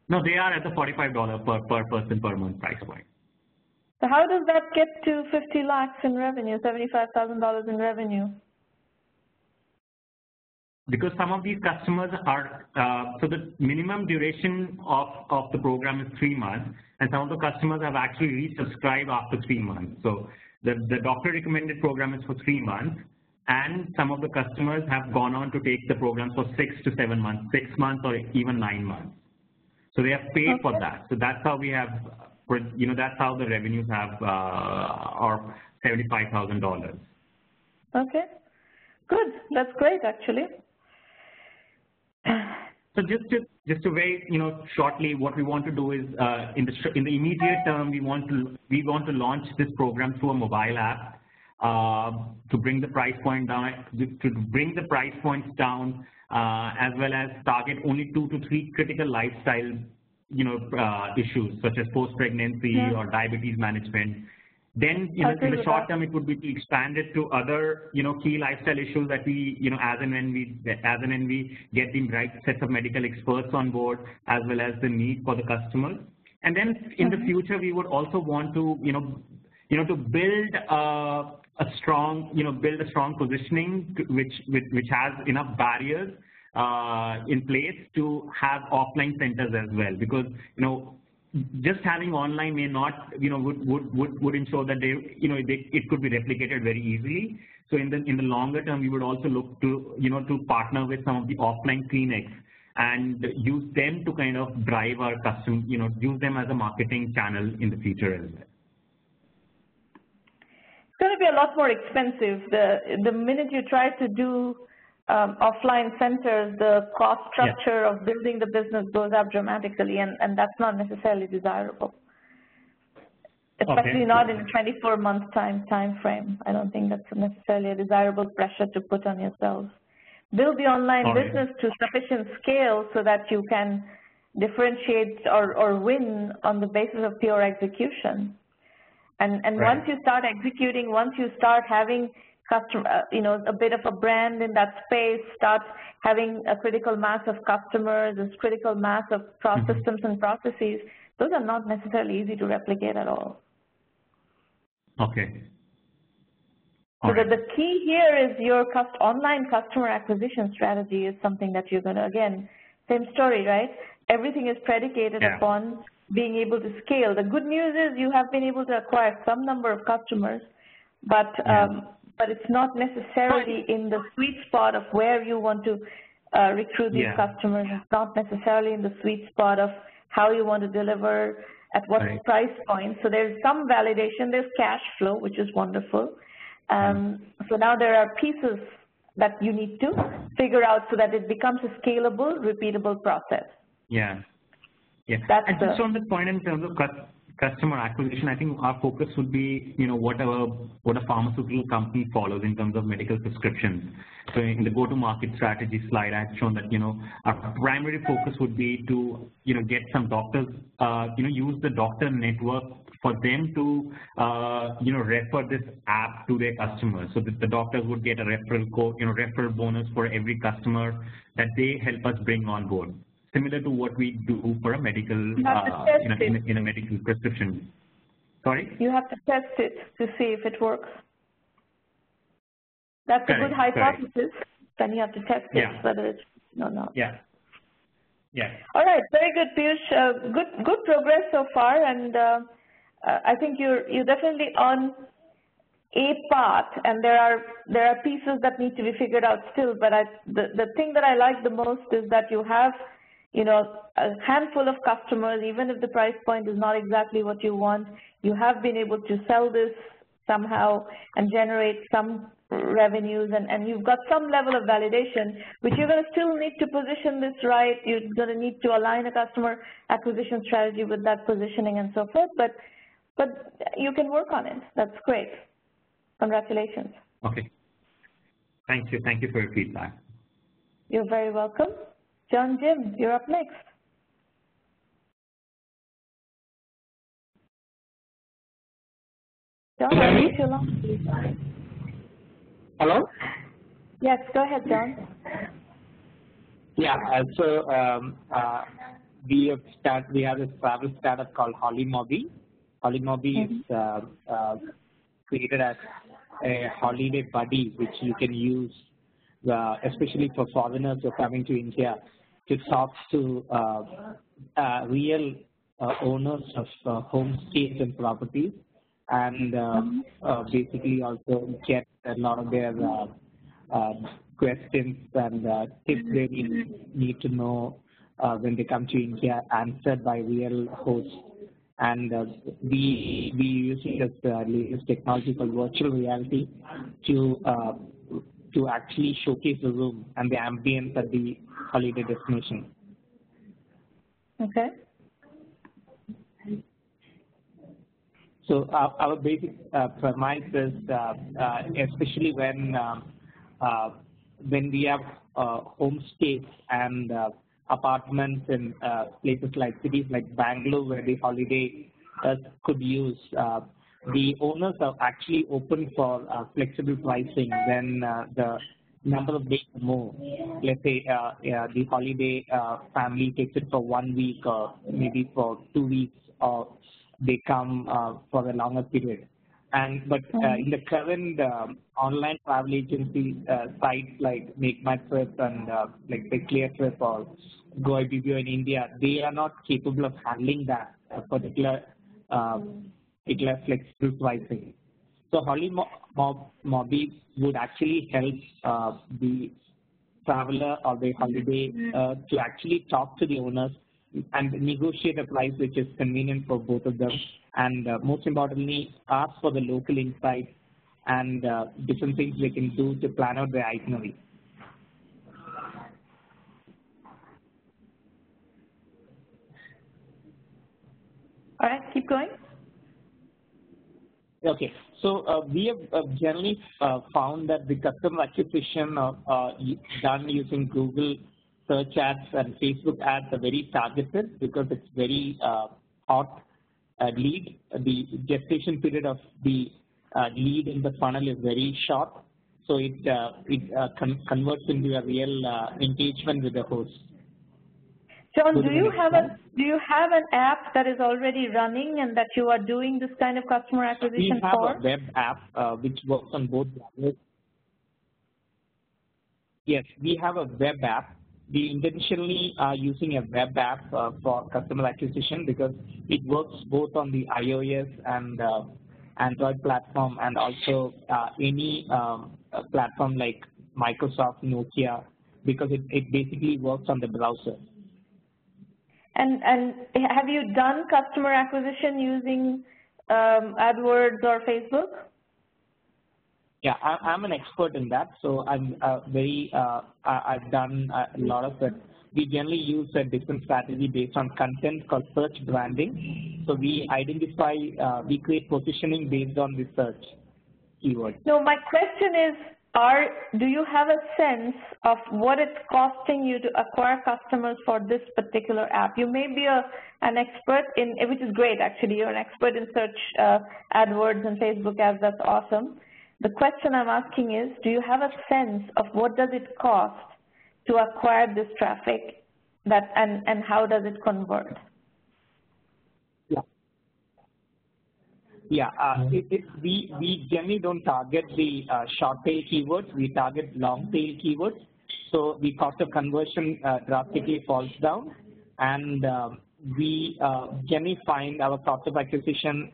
No, they are at the $45 per person per month price point. So how does that get to 50 lakhs in revenue, $75,000 in revenue? because some of these customers are, so the minimum duration of the program is 3 months, and some of the customers have actually resubscribed after 3 months. So the doctor recommended program is for 3 months, and some of the customers have gone on to take the program for 6 to 7 months, 6 months or even 9 months. So they have paid for that. So that's how we have, that's how the revenues have are $75,000. Okay, good. That's great, actually. So just to very shortly, what we want to do is in the immediate term, we want to launch this program through a mobile app to bring the price point down, as well as target only 2 to 3 critical lifestyle issues such as post-pregnancy or diabetes management. Then in the short term, it would be to expand it to other key lifestyle issues that we as and when we get the right sets of medical experts on board, as well as the need for the customers. And then in the future, we would also want to to build a strong positioning which has enough barriers in place to have offline centers as well, because just having online may not would ensure that it could be replicated very easily. So in the longer term, we would also look to to partner with some of the offline clinics and use them to kind of drive our use them as a marketing channel in the future as well. It's going to be a lot more expensive. The minute you try to do offline centers, the cost structure of building the business goes up dramatically, and that's not necessarily desirable, especially not in a 24-month time frame. I don't think that's necessarily a desirable pressure to put on yourselves. Build the online business to sufficient scale so that you can differentiate or win on the basis of pure execution. And once you start executing, once you start having customer, a bit of a brand in that space, start having a critical mass of customers, a critical mass of systems and processes, those are not necessarily easy to replicate at all. Okay. So the key here is your online customer acquisition strategy is something that you're going to, again, same story, right? Everything is predicated upon being able to scale. The good news is you have been able to acquire some number of customers, but it's not necessarily in the sweet spot of where you want to recruit these customers. It's not necessarily in the sweet spot of how you want to deliver, at what price point. So there's some validation. There's cash flow, which is wonderful. So now there are pieces that you need to figure out so that it becomes a scalable, repeatable process. And just on the point in terms of customer acquisition, I think our focus would be, what a pharmaceutical company follows in terms of medical prescriptions. So in the go-to-market strategy slide, I had shown that, our primary focus would be to, get some doctors, use the doctor network for them to, refer this app to their customers, so that the doctors would get a referral code, referral bonus for every customer that they help us bring on board, similar to what we do for a medical, in a medical prescription. Sorry? You have to test it to see if it works. That's a good hypothesis. Then you have to test it, whether it's or not. All right, very good, Piyush. Good progress so far, and I think you're definitely on a path, and there are pieces that need to be figured out still. But the thing that I like the most is that you have a handful of customers. Even if the price point is not exactly what you want, you have been able to sell this somehow and generate some revenues, and you've got some level of validation, which you're going to still need to position this right. You're going to need to align a customer acquisition strategy with that positioning and so forth, but you can work on it. That's great. Congratulations. Okay. Thank you. Thank you for your feedback. You're very welcome. John Jim, you're up next. John, unmute your line, please. Hello? Yes, go ahead, John. Yeah, so we have a travel startup called Hollymobi. Hollymobi is created as a holiday buddy, which you can use especially for foreigners who are coming to India, to talk to real owners of homestays and properties, and basically also get a lot of their questions and tips they need to know when they come to India answered by real hosts. And we using this latest technology called virtual reality to actually showcase the room and the ambience at the holiday destination. Okay. So our basic premise is, especially when we have homestays and apartments in places like cities like Bangalore, where the holiday could use, the owners are actually open for flexible pricing when the number of days more. Let's say the holiday family takes it for 1 week or maybe for 2 weeks, or they come for a longer period. But in the current online travel agency sites like Make My Trip and like the Clear Trip or GoIBBO in India, they are not capable of handling that particular flexible pricing. So HoliMobi would actually help the traveler or the holiday to actually talk to the owners and negotiate a price which is convenient for both of them, and most importantly, ask for the local insights and different things they can do to plan out their itinerary. All right, keep going. Okay, so we have generally found that the customer acquisition done using Google search ads and Facebook ads are very targeted because it's very hot lead. The gestation period of the lead in the funnel is very short, so it converts into a real engagement with the host. John, do you have an app that is already running and that you are doing this kind of customer acquisition for? We have a web app which works on both browsers. Yes, we have a web app. We intentionally are using a web app for customer acquisition because it works both on the iOS and Android platform, and also any platform like Microsoft, Nokia, because it basically works on the browser. And have you done customer acquisition using AdWords or Facebook? Yeah, I'm an expert in that, so I'm I've done a lot of it. We generally use a different strategy based on content called search branding. So we identify, we create positioning based on the search keyword. No, my question is, do you have a sense of what it's costing you to acquire customers for this particular app? You may be an expert in, which is great actually, you're an expert in search AdWords and Facebook ads, that's awesome. The question I'm asking is, do you have a sense of what does it cost to acquire this traffic, and how does it convert? Yeah, we generally don't target the short tail keywords. We target long tail keywords. So the cost of conversion drastically falls down, and we generally find our cost of acquisition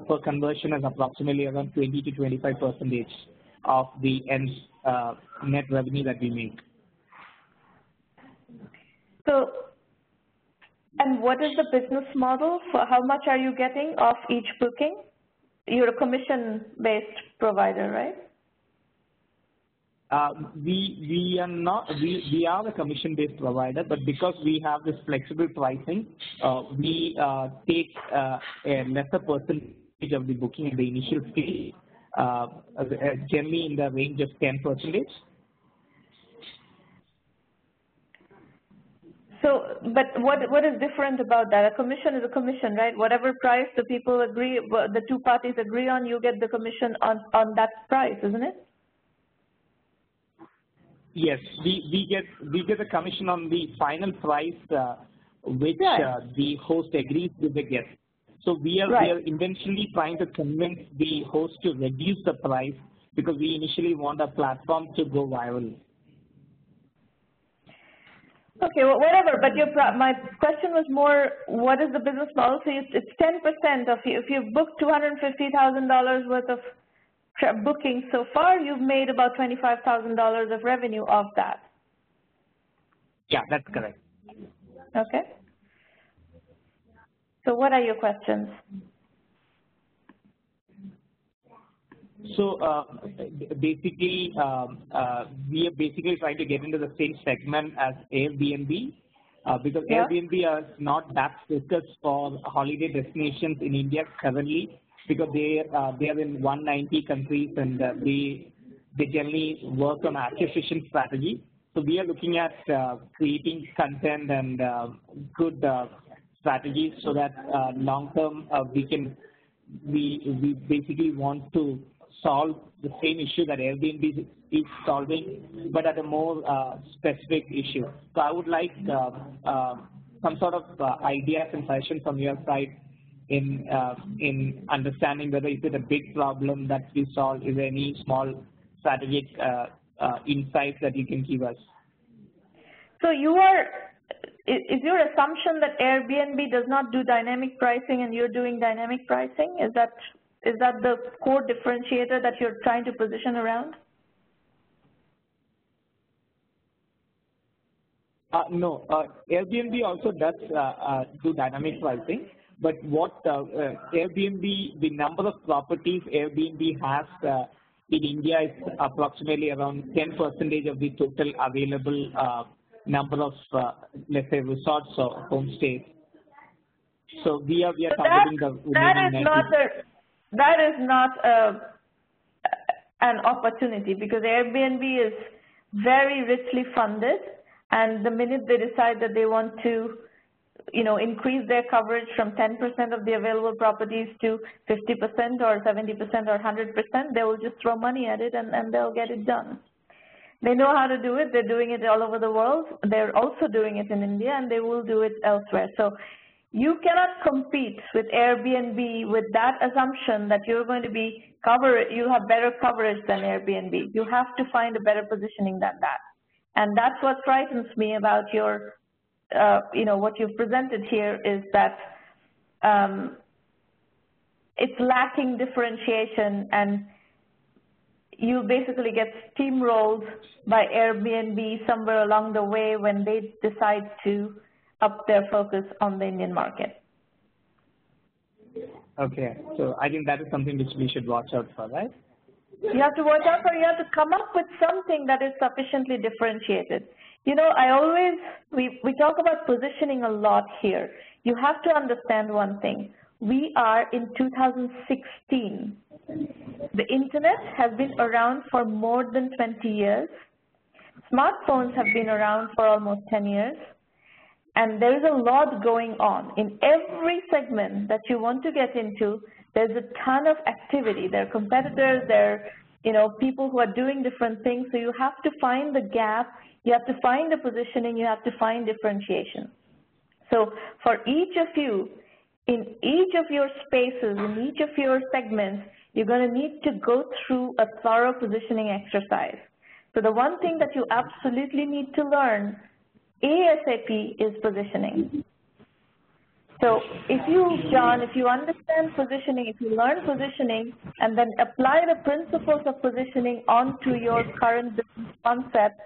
per conversion is approximately around 20 to 25% of the end net revenue that we make. So, and what is the business model? For how much are you getting off each booking? You're a commission-based provider, right? We are not. We are a commission-based provider, but because we have this flexible pricing, we take a lesser percentage of the booking in the initial stage, generally in the range of 10%. So, but what is different about that? A commission is a commission, right? Whatever price the people agree, the two parties agree on, you get the commission on that price, isn't it? Yes, we get a commission on the final price which the host agrees with the guest. So we are intentionally trying to convince the host to reduce the price because we initially want our platform to go viral. Okay, well, whatever, but my question was more, what is the business model? So it's 10% of you. If you've booked $250,000 worth of bookings so far, you've made about $25,000 of revenue off that. Yeah, that's correct. Okay. So what are your questions? So basically, we are basically trying to get into the same segment as Airbnb, because Airbnb is not that focused for holiday destinations in India currently, because they are in 190 countries and they generally work on acquisition strategy. So we are looking at creating content and good strategies so that long term we basically want to solve the same issue that Airbnb is solving, but at a more specific issue. So I would like some sort of ideas and suggestions from your side in understanding whether is it a big problem that we solve, is there any small strategic insights that you can give us? So is your assumption that Airbnb does not do dynamic pricing and you're doing dynamic pricing? Is that the core differentiator that you're trying to position around? No, Airbnb also does do dynamic pricing, but what Airbnb, the number of properties Airbnb has in India is approximately around 10% of the total available number of, let's say, resorts or homestays. So we are targeting the remaining 90%. That is not an opportunity, because Airbnb is very richly funded, and the minute they decide that they want to, increase their coverage from 10% of the available properties to 50% or 70% or 100%, they will just throw money at it and they'll get it done. They know how to do it. They're doing it all over the world. They're also doing it in India, and they will do it elsewhere. So you cannot compete with Airbnb with that assumption that you're going to be you'll have better coverage than Airbnb. You have to find a better positioning than that. And that's what frightens me about your, what you've presented here, is that it's lacking differentiation, and you basically get steamrolled by Airbnb somewhere along the way when they decide to up their focus on the Indian market. Okay, so I think that is something which we should watch out for, right? You have to watch out for, you have to come up with something that is sufficiently differentiated. We talk about positioning a lot here. You have to understand one thing. We are in 2016. The internet has been around for more than 20 years. Smartphones have been around for almost 10 years. And there is a lot going on. In every segment that you want to get into, there's a ton of activity. There are competitors, there are people who are doing different things. So you have to find the gap, you have to find the positioning, you have to find differentiation. So for each of you, in each of your spaces, in each of your segments, you're going to need to go through a thorough positioning exercise. So the one thing that you absolutely need to learn ASAP is positioning. So John, if you understand positioning, if you learn positioning and then apply the principles of positioning onto your current business concept,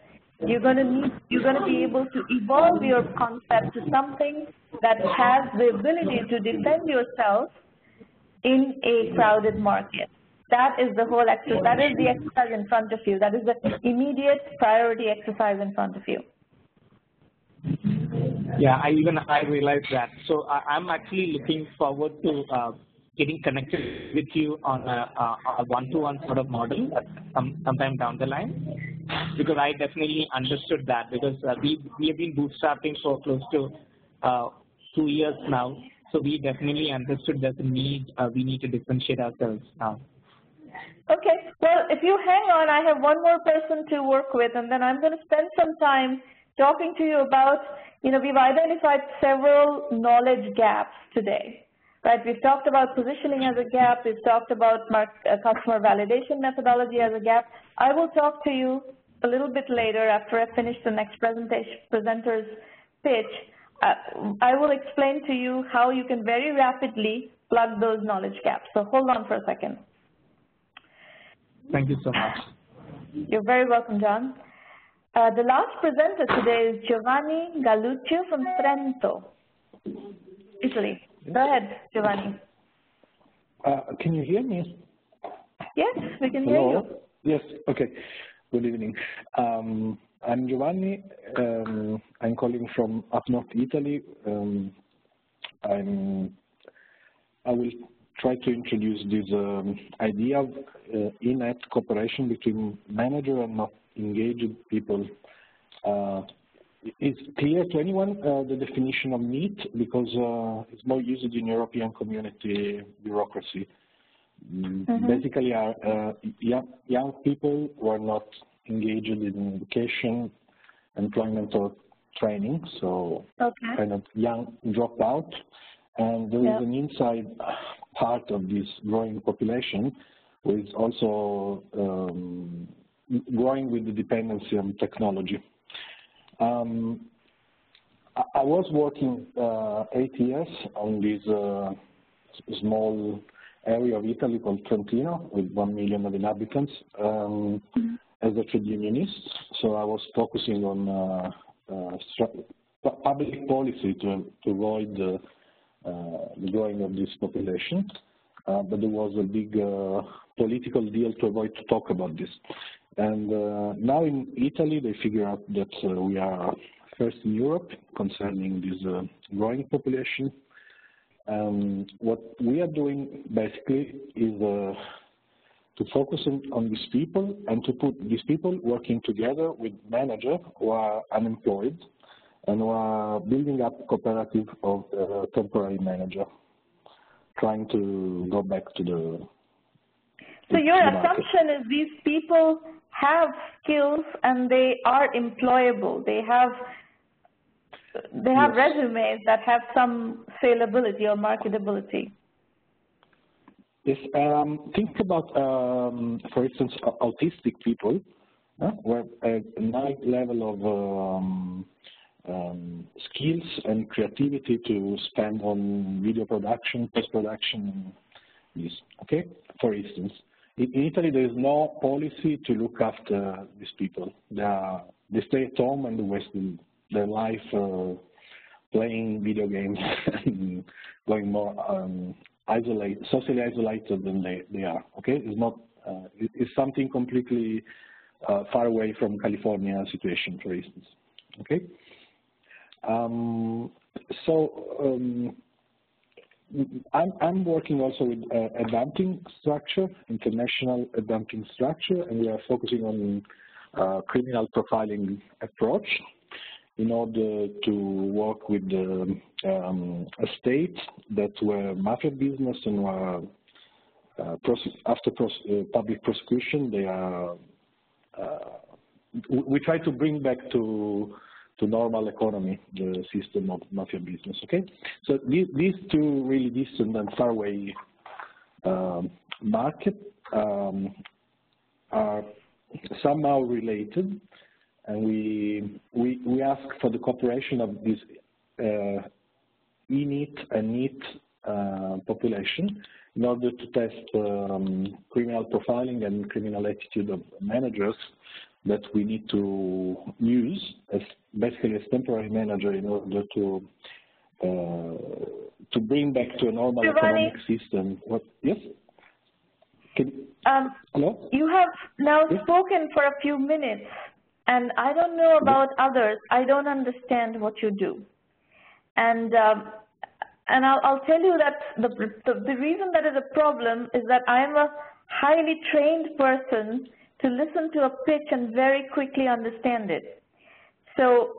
you're going to be able to evolve your concept to something that has the ability to defend yourself in a crowded market. That is the whole exercise. That is the exercise in front of you. That is the immediate priority exercise in front of you. Yeah, I realize that. So I'm actually looking forward to getting connected with you on a one-to-one sort of model sometime down the line, because I definitely understood that, because we have been bootstrapping for close to 2 years now. So we definitely understood there's a need, we need to differentiate ourselves now. Okay, well, if you hang on, I have one more person to work with, and then I'm going to spend some time talking to you about, we've identified several knowledge gaps today, right? We've talked about positioning as a gap. We've talked about customer validation methodology as a gap. I will talk to you a little bit later, after I finish the next presenter's pitch, I will explain to you how you can very rapidly plug those knowledge gaps. So hold on for a second. Thank you so much. You're very welcome, John. The last presenter today is Giovanni Galluccio from Trento, Italy. Go ahead, Giovanni. Can you hear me? Yes, we can hear you. Yes, okay. Good evening. I'm Giovanni. I'm calling from up north Italy. I will try to introduce this idea of in-net cooperation between manager and not engaged people. It's clear to anyone the definition of NEAT because it's more used in European community bureaucracy. Basically, are young people who are not engaged in education, employment, or training, so kind of young dropout. And there is an inside part of this growing population who is also growing with the dependency on technology. I was working 8 years on this small area of Italy called Trentino with 1 million of inhabitants as a trade unionist. So I was focusing on public policy to avoid the growing of this population. But there was a big political deal to avoid to talk about this. And now in Italy, they figure out that we are first in Europe concerning this growing population. What we are doing basically is to focus on these people and to put these people working together with managers who are unemployed and who are building up cooperative of temporary manager, trying to go back to the So your assumption is these people have skills and they are employable. They have resumes that have some saleability or marketability. Yes, think about, for instance, autistic people, where a high level of skills and creativity to spend on video production, post-production, this, okay? For instance, in Italy, there is no policy to look after these people. They stay at home and waste their life playing video games and going more socially isolated than they are. Okay, it's not. It's something completely far away from California situation, for instance. Okay. I'm working also with a dumping structure, international dumping structure, and we are focusing on criminal profiling approach in order to work with the states that were mafia business and were after public prosecution, they are. We try to bring back to normal economy the system of mafia business. Okay, so these two really distant and far away market are somehow related, and we ask for the cooperation of this e-NEAT and NEAT population in order to test criminal profiling and criminal attitude of managers that we need to use as basically as temporary manager in order to bring back to a normal Giovanni, economic system. What? Yes. Hello. You have now spoken for a few minutes, and I don't know about others. I don't understand what you do, and I'll tell you that the reason that is a problem is that I'm a highly trained person to listen to a pitch and very quickly understand it. So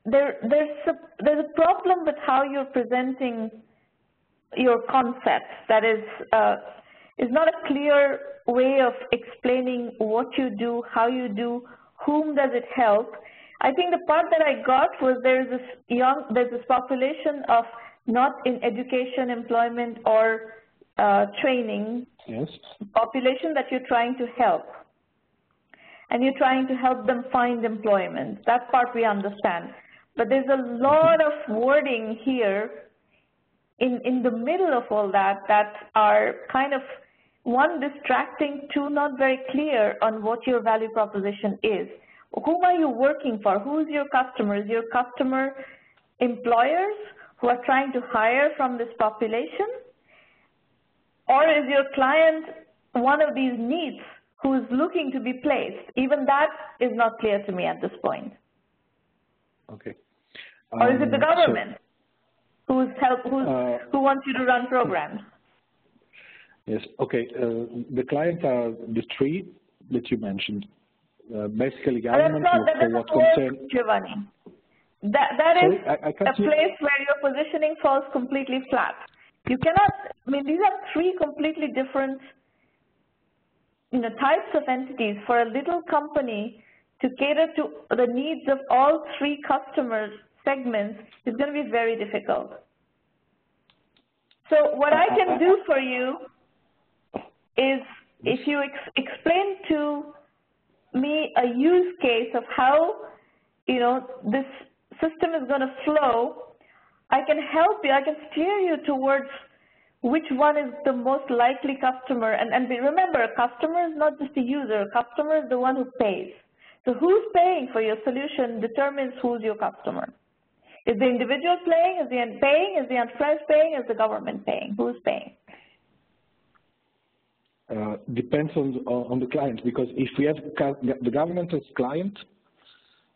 there's a problem with how you're presenting your concepts. That is not a clear way of explaining what you do, how you do, whom does it help. I think the part that I got was there's this population of not in education, employment, or training population that you're trying to help. and you're trying to help them find employment. That part we understand. But there's a lot of wording here in the middle of all that are kind of, one, distracting, two, not very clear on what your value proposition is. Whom are you working for? Who's your customers? Your customer employers who are trying to hire from this population? Or is your client one of these needs who's looking to be placed? Even that is not clear to me at this point. Okay. Or is it the government who wants you to run programs? Yes, okay. The clients are the three that you mentioned. Basically, government for what concerns. Giovanni. That is a place where your positioning falls completely flat. You cannot, I mean, these are three completely different types of entities. For a little company to cater to the needs of all three customer segments is going to be very difficult. So what I can do for you is, if you explain to me a use case of how this system is going to flow, I can help you, I can steer you towards which one is the most likely customer. And remember, a customer is not just a user, a customer is the one who pays. So who's paying for your solution determines who's your customer. Is the individual paying? Is the end paying? Is the enterprise paying? Is the government paying? Who's paying? Depends on the client, because if we have the government as client,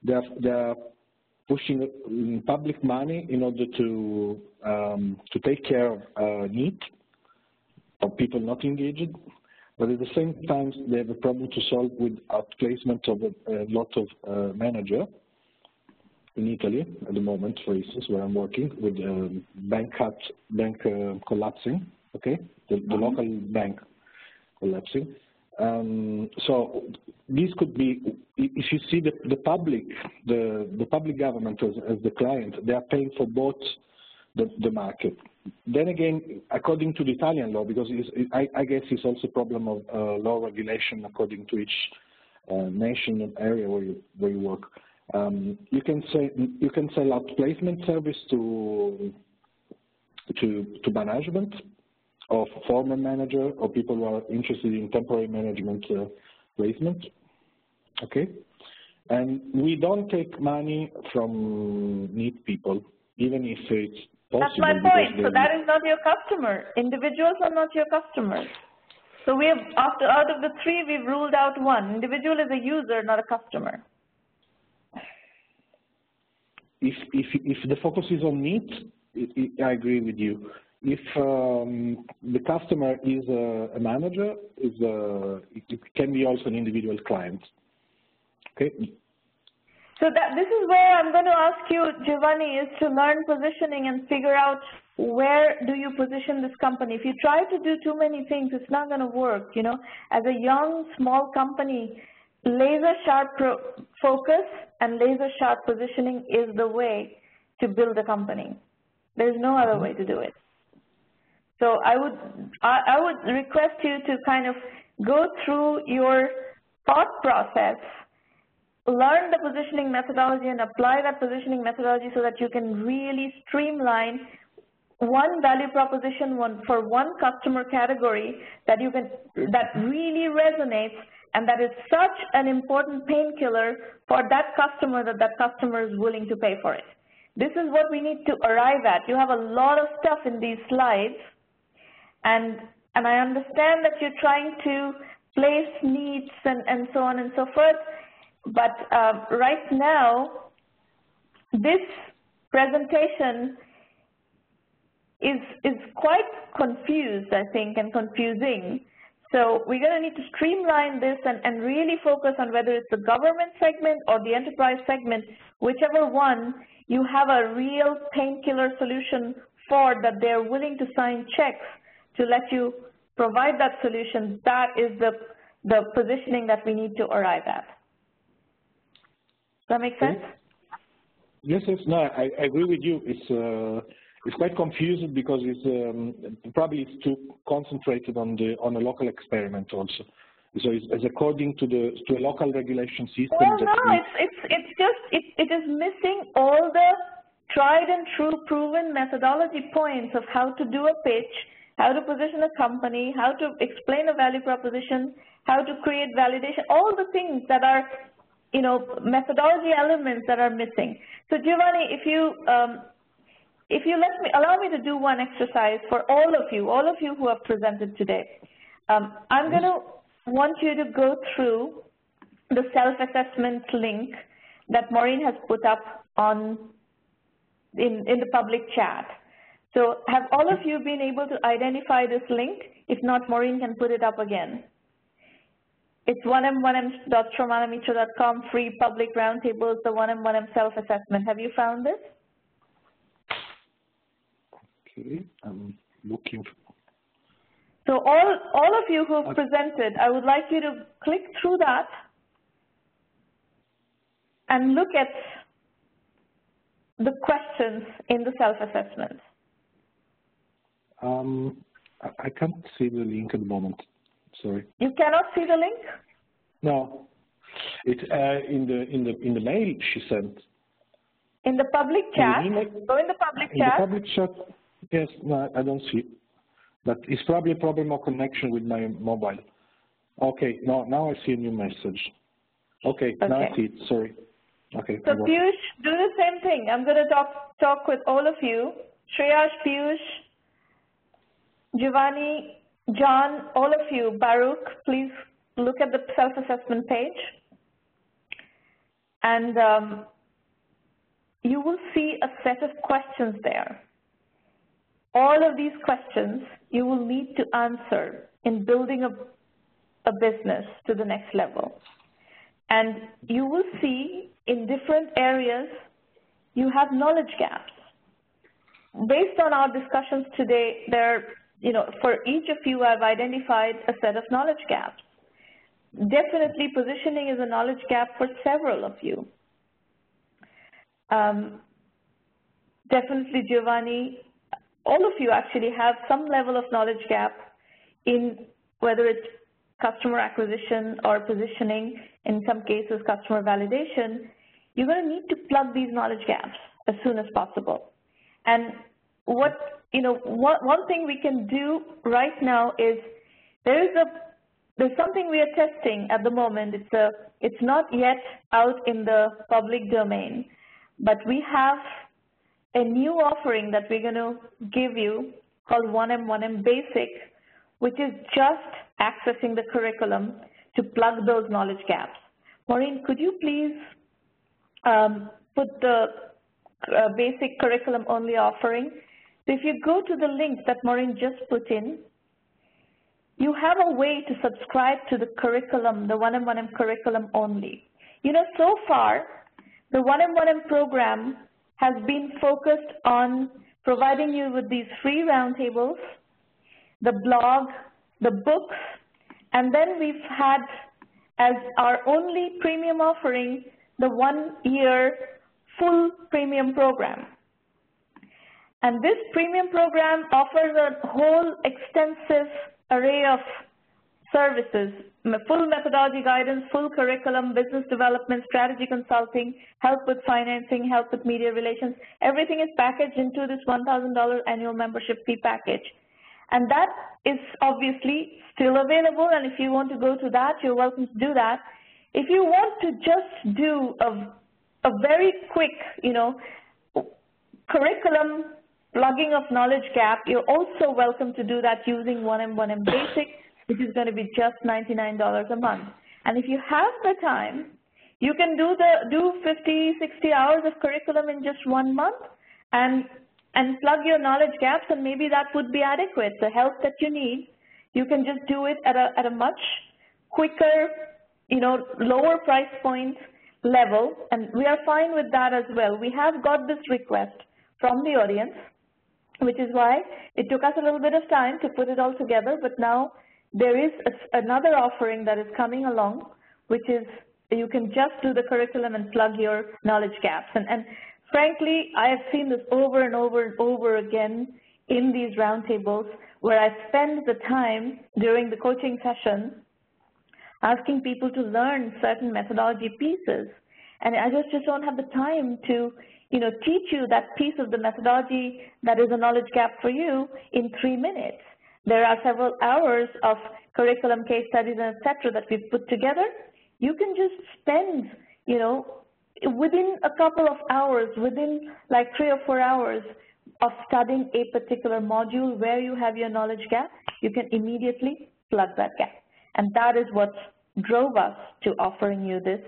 they are pushing public money in order to take care of needs of people not engaged, but at the same time they have a problem to solve with outplacement of a lot of managers. In Italy at the moment, for instance, where I'm working, with bank collapsing, okay, the local bank collapsing. So this could be, if you see the public government as the client, they are paying for both the market. Then again, according to the Italian law, because I guess it's also a problem of law regulation according to each nation and area where you work. You can sell out placement service to management, of former manager, or people who are interested in temporary management placement. Okay, and we don't take money from need people, even if it's possible. That's my point. So that is not your customer. Individuals are not your customers. So we have, out of the three, we've ruled out one. Individual is a user, not a customer. If the focus is on needs, I agree with you. If the customer is a manager, it can be also an individual client. Okay. So this is where I'm going to ask you, Giovanni, is to learn positioning and figure out where do you position this company. If you try to do too many things, it's not going to work. As a young, small company, laser-sharp focus and laser-sharp positioning is the way to build a company. There's no other way to do it. So I would request you to kind of go through your thought process, learn the positioning methodology and apply that positioning methodology so that you can really streamline one value proposition for one customer category that really resonates, and that is such an important painkiller for that customer that customer is willing to pay for it. This is what we need to arrive at. You have a lot of stuff in these slides, and I understand that you're trying to place needs and so on and so forth, but right now, this presentation is quite confused, I think, and confusing. So we're going to need to streamline this and really focus on whether it's the government segment or the enterprise segment, whichever one you have a real painkiller solution for, that they're willing to sign checks to let you provide that solution. That is the positioning that we need to arrive at. Does that make sense? Yes, yes. No, I agree with you. It's quite confusing because it's probably it's too concentrated on a local experiment also. So it's according to a local regulation system. Well, no, it is missing all the tried and true proven methodology points of how to do a pitch, how to position a company, how to explain a value proposition, how to create validation, all the things that are, you know, methodology elements that are missing. So Giovanni, if you allow me to do one exercise for all of you who have presented today. I'm going to want you to go through the self-assessment link that Maureen has put up on in the public chat. So have all of you been able to identify this link? If not, Maureen can put it up again. It's 1m1m.shromanamitra.com, free public roundtables, the 1m1m self-assessment. Have you found this? Okay, I'm looking. So all of you who have presented, I would like you to click through that and look at the questions in the self-assessment. I can't see the link at the moment. Sorry. You cannot see the link? No. It's in the mail she sent. In the public chat? Go in the public chat. In the public chat, yes. No, I don't see it. But it's probably a problem of connection with my mobile. Okay. Now I see a new message. Okay. Now I see it. Sorry. Okay. So Piyush, do the same thing. I'm going to talk with all of you. Shreyash, Piyush, Giovanni, John, all of you. Baruch, please look at the self-assessment page. And you will see a set of questions there. All of these questions you will need to answer in building a business to the next level. And you will see in different areas you have knowledge gaps. Based on our discussions today, for each of you I've identified a set of knowledge gaps. Definitely positioning is a knowledge gap for several of you. Definitely Giovanni, all of you actually have some level of knowledge gap in whether it's customer acquisition or positioning, in some cases customer validation. You're going to need to plug these knowledge gaps as soon as possible. And one thing we can do right now is there's something we are testing at the moment. It's not yet out in the public domain, but we have a new offering that we're going to give you called 1M1M Basic, which is just accessing the curriculum to plug those knowledge gaps. Maureen, could you please put the basic curriculum only offering? So if you go to the link that Maureen just put in, you have a way to subscribe to the curriculum, the 1M1M curriculum only. You know, so far, the 1M1M program has been focused on providing you with these free roundtables, the blog, the books, and then we've had as our only premium offering the 1-year full premium program. And this premium program offers a whole extensive array of services, full methodology guidance, full curriculum, business development, strategy consulting, help with financing, help with media relations. Everything is packaged into this $1,000 annual membership fee package. And that is obviously still available, and if you want to go to that, you're welcome to do that. If you want to just do a very quick, curriculum plugging of knowledge gap, you're also welcome to do that using 1M1M Basic, which is going to be just $99 a month. And if you have the time, you can do 50, 60 hours of curriculum in just 1 month and plug your knowledge gaps, and maybe that would be adequate. The help that you need, you can just do it at a much quicker, lower price point level, and we are fine with that as well. We have got this request from the audience, which is why it took us a little bit of time to put it all together, but now there is another offering that is coming along, which is you can just do the curriculum and plug your knowledge gaps. And frankly, I have seen this over and over and over again in these roundtables where I spend the time during the coaching session asking people to learn certain methodology pieces. And I just don't have the time to, teach you that piece of the methodology that is a knowledge gap for you in 3 minutes. There are several hours of curriculum, case studies, and et cetera that we've put together. You can just spend, within a couple of hours, within like 3 or 4 hours of studying a particular module where you have your knowledge gap, you can immediately plug that gap. And that is what drove us to offering you this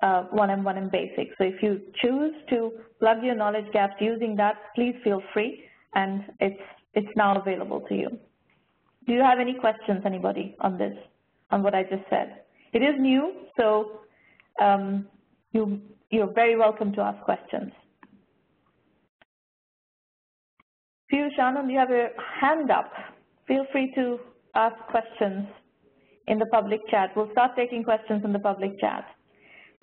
1M Basic. So if you choose to plug your knowledge gaps using that, please feel free, and it's now available to you. Do you have any questions, anybody, on this, on what I just said? It is new, so you're very welcome to ask questions. Piyush, Anand, you have your hand up. Feel free to ask questions in the public chat. We'll start taking questions in the public chat.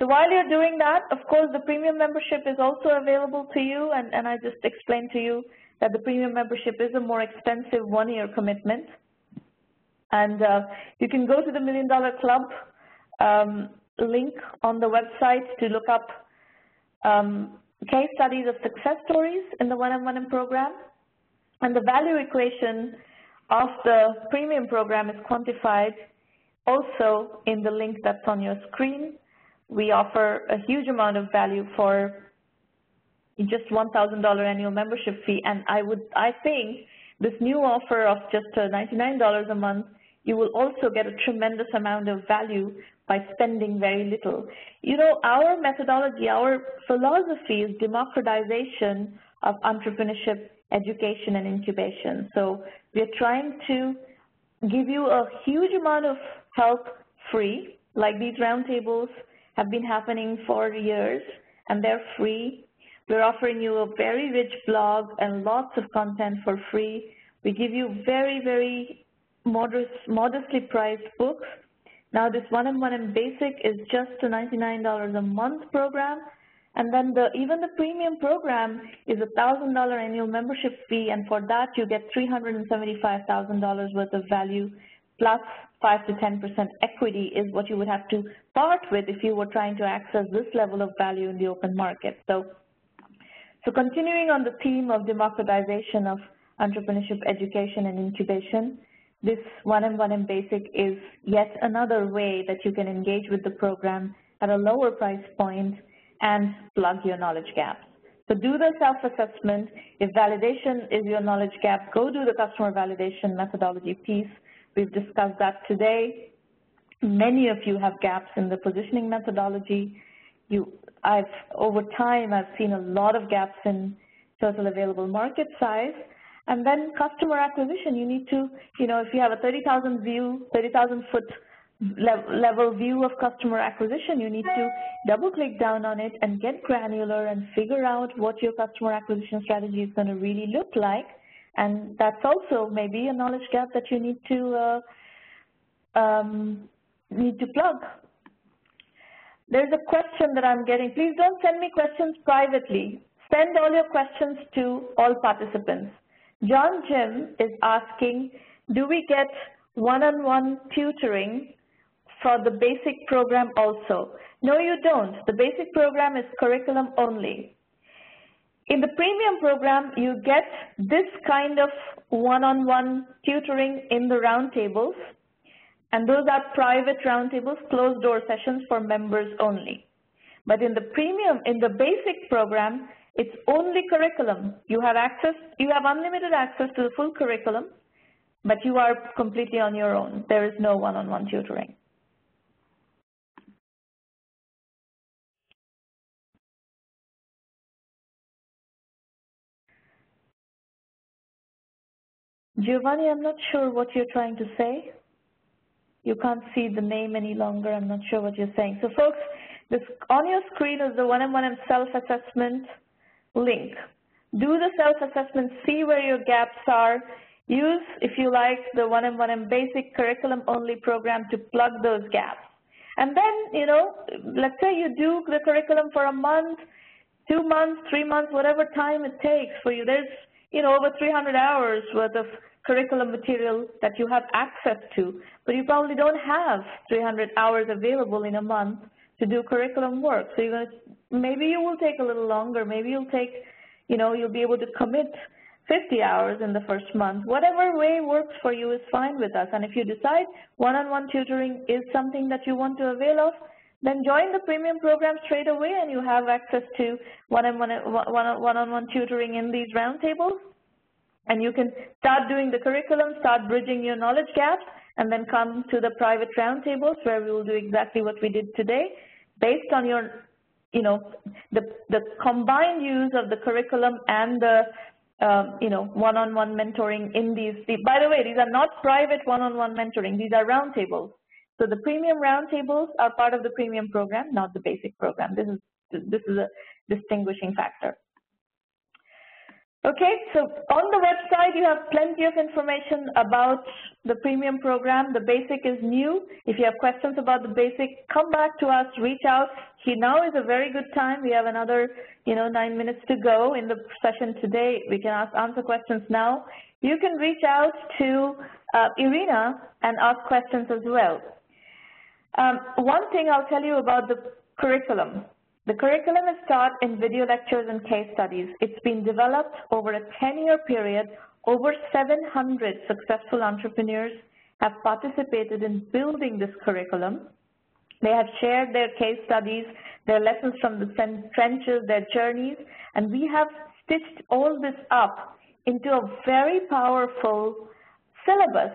So while you're doing that, of course, the premium membership is also available to you, and I just explained to you that the premium membership is a more expensive 1-year commitment. And you can go to the $1 Million Club link on the website to look up case studies of success stories in the 1M program. And the value equation of the premium program is quantified also in the link that's on your screen. We offer a huge amount of value for just $1,000 annual membership fee, and I think this new offer of just $99 a month, you will also get a tremendous amount of value by spending very little. Our methodology, our philosophy is democratization of entrepreneurship, education, and incubation. So we're trying to give you a huge amount of help free, like these roundtables have been happening for years, and they're free. We're offering you a very rich blog and lots of content for free. We give you very, very modestly priced books. Now this 1M Basic is just a $99 a month program, and then even the premium program is a $1,000 annual membership fee, and for that you get $375,000 worth of value plus 5 to 10% equity is what you would have to part with if you were trying to access this level of value in the open market. So continuing on the theme of democratization of entrepreneurship, education, and incubation, this 1M Basic is yet another way that you can engage with the program at a lower price point and plug your knowledge gaps. So do the self-assessment. If validation is your knowledge gap, go do the customer validation methodology piece. We've discussed that today. Many of you have gaps in the positioning methodology. Over time, I've seen a lot of gaps in total available market size. And then customer acquisition, you need to, if you have a 30,000 foot level view of customer acquisition, you need to double click down on it and get granular and figure out what your customer acquisition strategy is going to really look like. And that's also maybe a knowledge gap that you need to plug. There's a question that I'm getting. Please don't send me questions privately. Send all your questions to all participants. John Jim is asking, do we get one-on-one tutoring for the basic program also? No, you don't. The basic program is curriculum only. In the premium program, you get this kind of one-on-one tutoring in the roundtables, and those are private roundtables, closed door sessions for members only. But in the premium, in the basic program, it's only curriculum. You have unlimited access to the full curriculum, but you are completely on your own. There is no one-on-one tutoring. Giovanni, I'm not sure what you're trying to say. You can't see the name any longer. I'm not sure what you're saying. So folks, on your screen is the 1M self-assessment link. Do the self-assessment, see where your gaps are. Use, if you like, the 1M basic curriculum only program to plug those gaps. And then, let's say you do the curriculum for a month, 2 months, 3 months, whatever time it takes for you. There's, over 300 hours worth of curriculum material that you have access to, but you probably don't have 300 hours available in a month to do curriculum work. So you're going to, maybe you will take a little longer, maybe you'll take, you'll be able to commit 50 hours in the first month. Whatever way works for you is fine with us. And if you decide one-on-one tutoring is something that you want to avail of, then join the premium program straight away and you have access to one-on-one tutoring in these roundtables. And you can start doing the curriculum, start bridging your knowledge gaps, and then come to the private roundtables where we will do exactly what we did today based on your, the combined use of the curriculum and the one-on-one mentoring in these. By the way, these are not private one-on-one mentoring. These are roundtables. So the premium roundtables are part of the premium program, not the basic program. This is a distinguishing factor. Okay, so on the website you have plenty of information about the premium program. The basic is new. If you have questions about the basic, come back to us, reach out. Now is a very good time. We have another 9 minutes to go in the session today. We can answer questions now. You can reach out to Irina and ask questions as well. One thing I'll tell you about the curriculum. The curriculum is taught in video lectures and case studies. It's been developed over a 10-year period. Over 700 successful entrepreneurs have participated in building this curriculum. They have shared their case studies, their lessons from the trenches, their journeys, and we have stitched all this up into a very powerful syllabus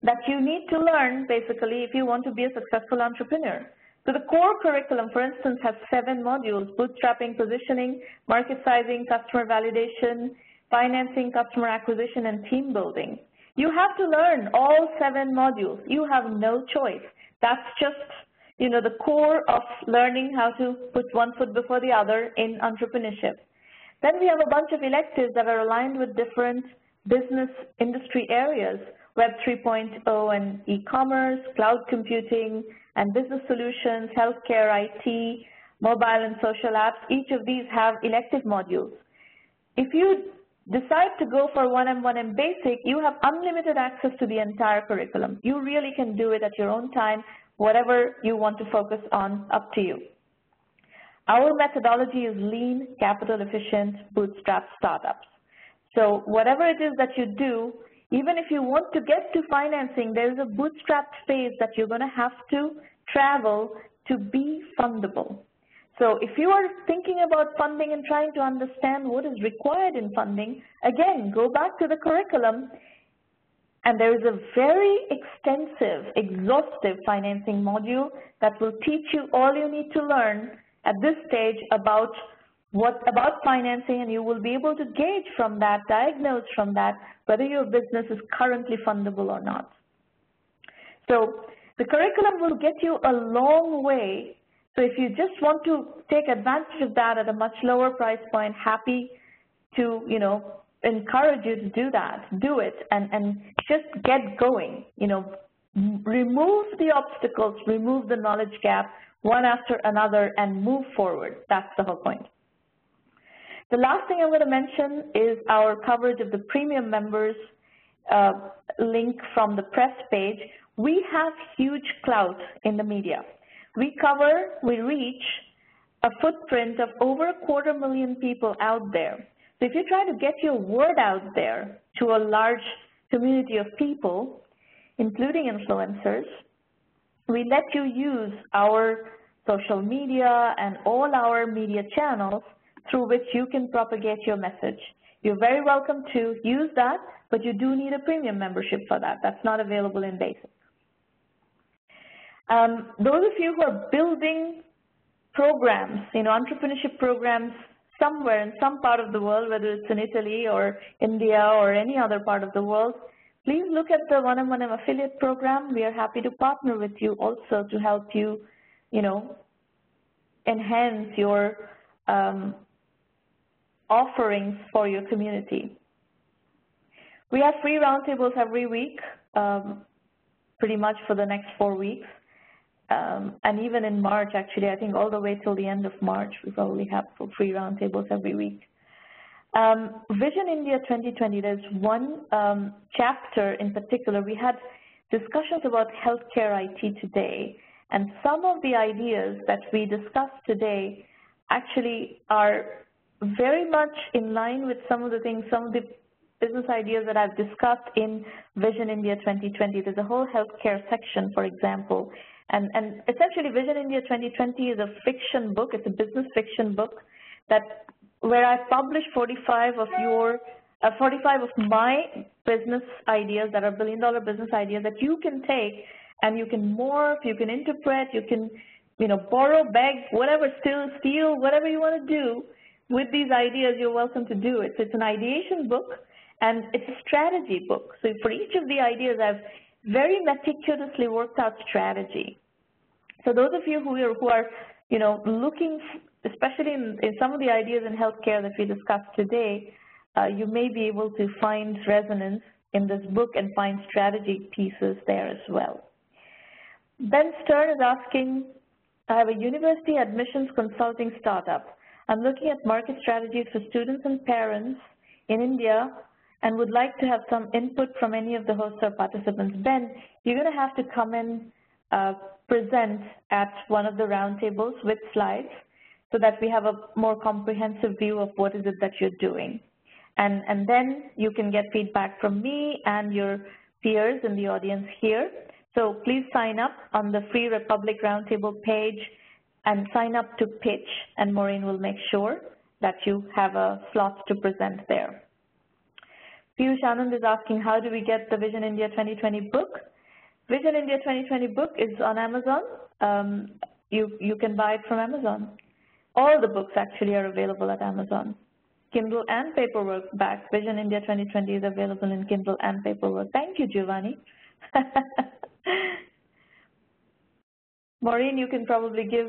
that you need to learn, basically, if you want to be a successful entrepreneur. So the core curriculum, for instance, has 7 modules: bootstrapping, positioning, market sizing, customer validation, financing, customer acquisition, and team building. You have to learn all 7 modules. You have no choice. That's just, the core of learning how to put one foot before the other in entrepreneurship. Then we have a bunch of electives that are aligned with different business industry areas: Web 3.0 and e-commerce, cloud computing, and business solutions, healthcare, IT, mobile and social apps. Each of these have elective modules. If you decide to go for 1M Basic, you have unlimited access to the entire curriculum. You really can do it at your own time, whatever you want to focus on, up to you. Our methodology is lean, capital efficient, bootstrap startups. So whatever it is that you do, even if you want to get to financing, there is a bootstrap phase that you're going to have to travel to be fundable. So if you are thinking about funding and trying to understand what is required in funding, again, go back to the curriculum, and there is a very extensive, exhaustive financing module that will teach you all you need to learn at this stage about financing, and you will be able to gauge from that, diagnose from that, whether your business is currently fundable or not. So the curriculum will get you a long way. So if you just want to take advantage of that at a much lower price point, happy to, encourage you to do that, do it, and just get going. Remove the obstacles, remove the knowledge gap, one after another, and move forward. That's the whole point. The last thing I'm going to mention is our coverage of the premium members link from the press page. We have huge clout in the media. We reach a footprint of over 250,000 people out there. So if you try to get your word out there to a large community of people, including influencers, we let you use our social media and all our media channels through which you can propagate your message. You're very welcome to use that, but you do need a premium membership for that. That's not available in basic. Those of you who are building programs, entrepreneurship programs somewhere in some part of the world, whether it's in Italy or India or any other part of the world, please look at the 1M affiliate program. We are happy to partner with you also to help you, enhance your offerings for your community. We have free roundtables every week, pretty much for the next 4 weeks. And even in March, actually, I think all the way till the end of March, we probably have free roundtables every week. Vision India 2020, there's one chapter in particular. We had discussions about healthcare IT today, and some of the ideas that we discussed today actually are very much in line with some of the things, some of the business ideas that I've discussed in Vision India 2020. There's a whole healthcare section, for example. And essentially, Vision India 2020 is a fiction book. It's a business fiction book where I published 45 of my business ideas that are billion-dollar business ideas that you can take and you can morph, you can interpret, you can, borrow, beg, whatever, steal, whatever you want to do with these ideas. You're welcome to do it. So it's an ideation book and it's a strategy book. So for each of the ideas, I've very meticulously worked out strategy. So those of you who are looking, especially in some of the ideas in healthcare that we discussed today, you may be able to find resonance in this book and find strategy pieces there as well. Ben Stern is asking, I have a university admissions consulting startup. I'm looking at market strategies for students and parents in India and would like to have some input from any of the hosts or participants. Ben, you're going to have to come and present at one of the roundtables with slides so that we have a more comprehensive view of what is it that you're doing. And then you can get feedback from me and your peers in the audience here. So please sign up on the Free Republic Roundtable page and sign up to pitch, and Maureen will make sure that you have a slot to present there. Piyush Anand is asking, how do we get the Vision India 2020 book? Vision India 2020 book is on Amazon. You can buy it from Amazon. All the books actually are available at Amazon. Kindle and paperwork back. Vision India 2020 is available in Kindle and paperwork. Thank you, Giovanni. Maureen, you can probably give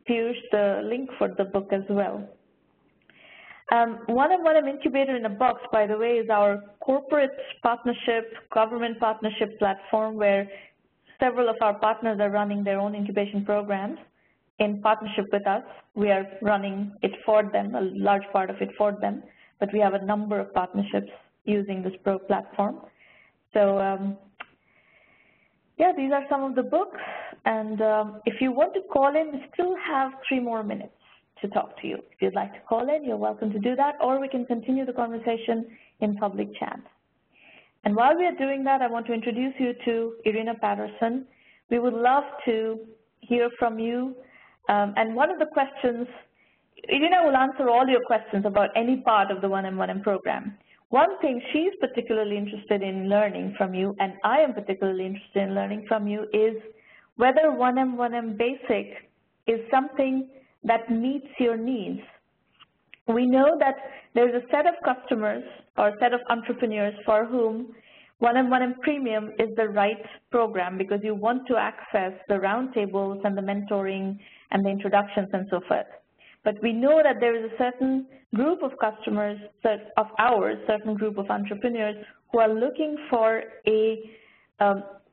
Piyush the link for the book as well. One Incubator in a Box, by the way, is our corporate partnership, government partnership platform where several of our partners are running their own incubation programs in partnership with us. We are running it for them, a large part of it for them, but we have a number of partnerships using this platform. So yeah, these are some of the books, and if you want to call in, we still have 3 more minutes to talk to you. If you'd like to call in, you're welcome to do that, or we can continue the conversation in public chat. And while we are doing that, I want to introduce you to Irina Patterson. We would love to hear from you. And one of the questions, Irina will answer all your questions about any part of the 1M1M program. One thing she's particularly interested in learning from you, and I am particularly interested in learning from you, is whether 1M1M Basic is something that meets your needs. We know that there's a set of customers or set of entrepreneurs for whom 1M1M Premium is the right program because you want to access the roundtables and the mentoring and the introductions and so forth. But we know that there is a certain group of customers of ours, certain group of entrepreneurs who are looking for a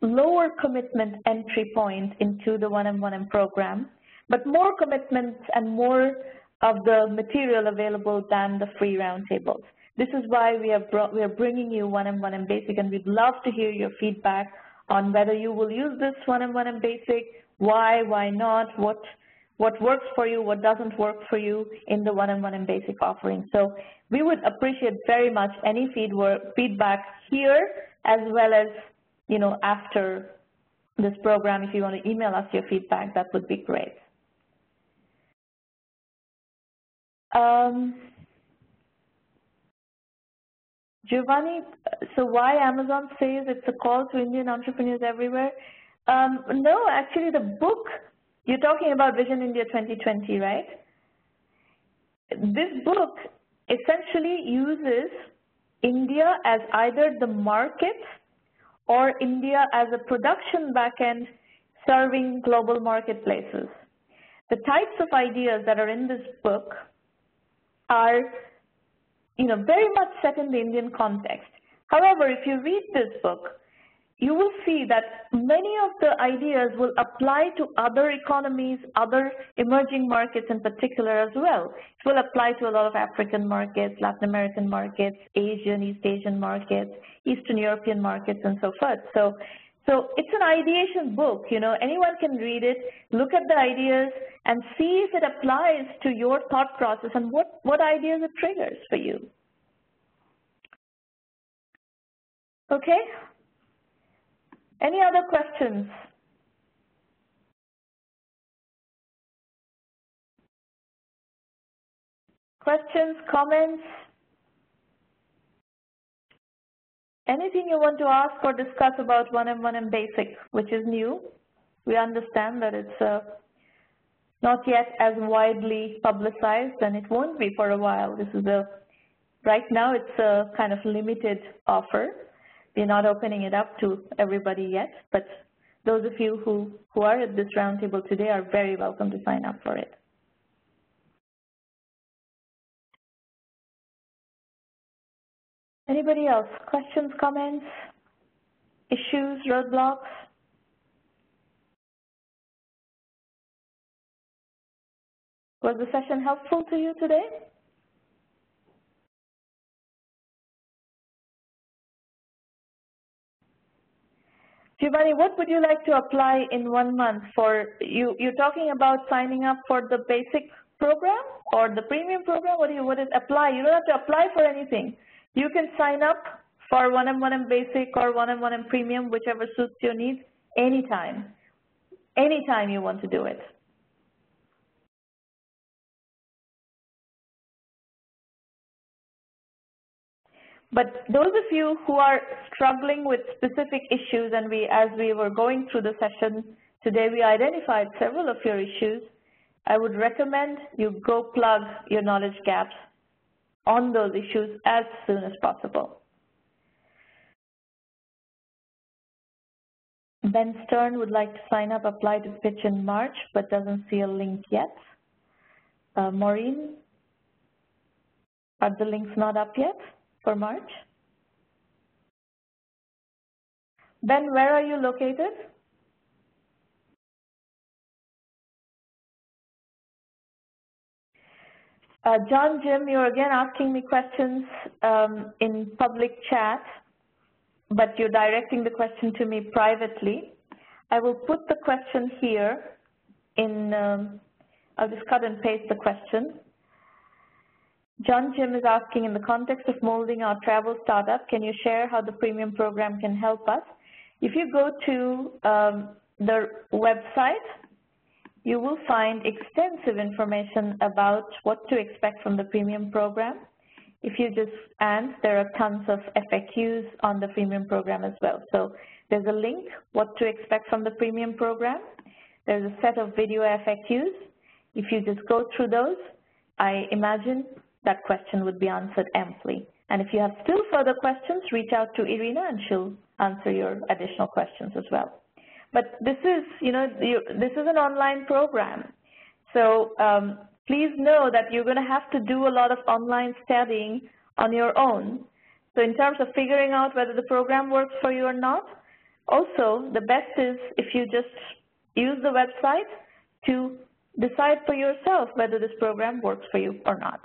lower commitment entry point into the 1M1M program, but more commitments and more of the material available than the free roundtables. This is why we are bringing you 1M1M Basic, and we'd love to hear your feedback on whether you will use this 1M1M Basic, why not, what works for you, what doesn't work for you in the 1M1M Basic offering. So we would appreciate very much any feedback here as well as, after this program. If you want to email us your feedback, that would be great. Giovanni, so why Amazon says it's a call to Indian entrepreneurs everywhere? No, actually the book, you're talking about Vision India 2020, right? This book essentially uses India as either the market or India as a production backend serving global marketplaces. The types of ideas that are in this book are very much set in the Indian context. However, if you read this book, you will see that many of the ideas will apply to other economies, other emerging markets in particular as well. It will apply to a lot of African markets, Latin American markets, Asian, East Asian markets, Eastern European markets, and so forth. So it's an ideation book, you know, anyone can read it, look at the ideas, and see if it applies to your thought process and what ideas it triggers for you. Okay? Any other questions? Questions, comments? Anything you want to ask or discuss about 1M Basic, which is new? We understand that it's not yet as widely publicized, and it won't be for a while. This is right now it's a kind of limited offer. We're not opening it up to everybody yet, but those of you who are at this roundtable today are very welcome to sign up for it. Anybody else? Questions, comments, issues, roadblocks? Was the session helpful to you today? Giovanni, what would you like to apply in 1 month for you? You're talking about signing up for the basic program or the premium program? What is apply? You don't have to apply for anything. You can sign up for 1M Basic or 1M Premium, whichever suits your needs, anytime. Anytime you want to do it. But those of you who are struggling with specific issues, and as we were going through the session today, we identified several of your issues. I would recommend you go plug your knowledge gaps on those issues as soon as possible. Ben Stern would like to sign up, apply to pitch in March, but doesn't see a link yet. Maureen, are the links not up yet for March? Ben, where are you located? John, Jim, you're again asking me questions in public chat, but you're directing the question to me privately. I will put the question here in, I'll just cut and paste the question. John Jim is asking, in the context of molding our travel startup, can you share how the premium program can help us? If you go to the website, you will find extensive information about what to expect from the premium program. And there are tons of FAQs on the premium program as well. So there's a link, what to expect from the premium program. There's a set of video FAQs. If you just go through those, I imagine that question would be answered amply. And if you have still further questions, reach out to Irina and she'll answer your additional questions as well. But this is, this is an online program. So please know that you're going to have to do a lot of online studying on your own. So in terms of figuring out whether the program works for you or not, also the best is if you just use the website to decide for yourself whether this program works for you or not.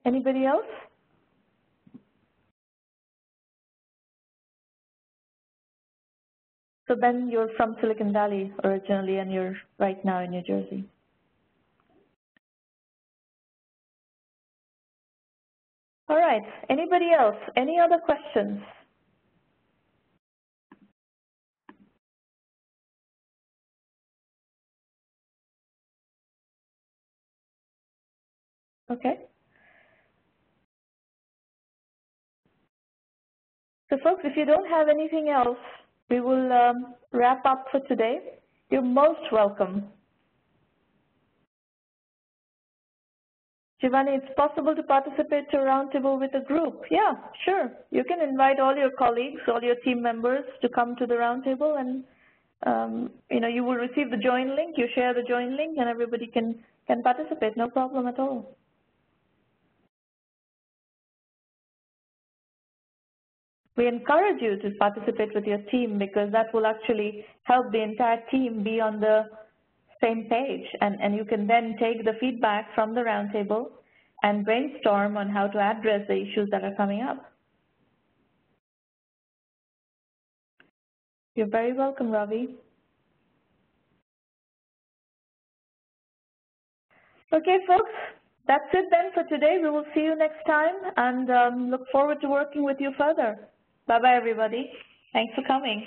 Anybody else? So Ben, you're from Silicon Valley originally, and you're right now in New Jersey. All right, anybody else? Any other questions? Okay. So folks, if you don't have anything else, we will wrap up for today. You're most welcome. Giovanni, it's possible to participate to Roundtable with a group. Yeah, sure. You can invite all your colleagues, all your team members to come to the Roundtable and you will receive the join link, you share the join link, and everybody can participate, no problem at all. We encourage you to participate with your team because that will actually help the entire team be on the same page, and you can then take the feedback from the roundtable and brainstorm on how to address the issues that are coming up. You're very welcome, Ravi. Okay, folks, that's it then for today. We will see you next time and look forward to working with you further. Bye-bye, everybody. Thanks for coming.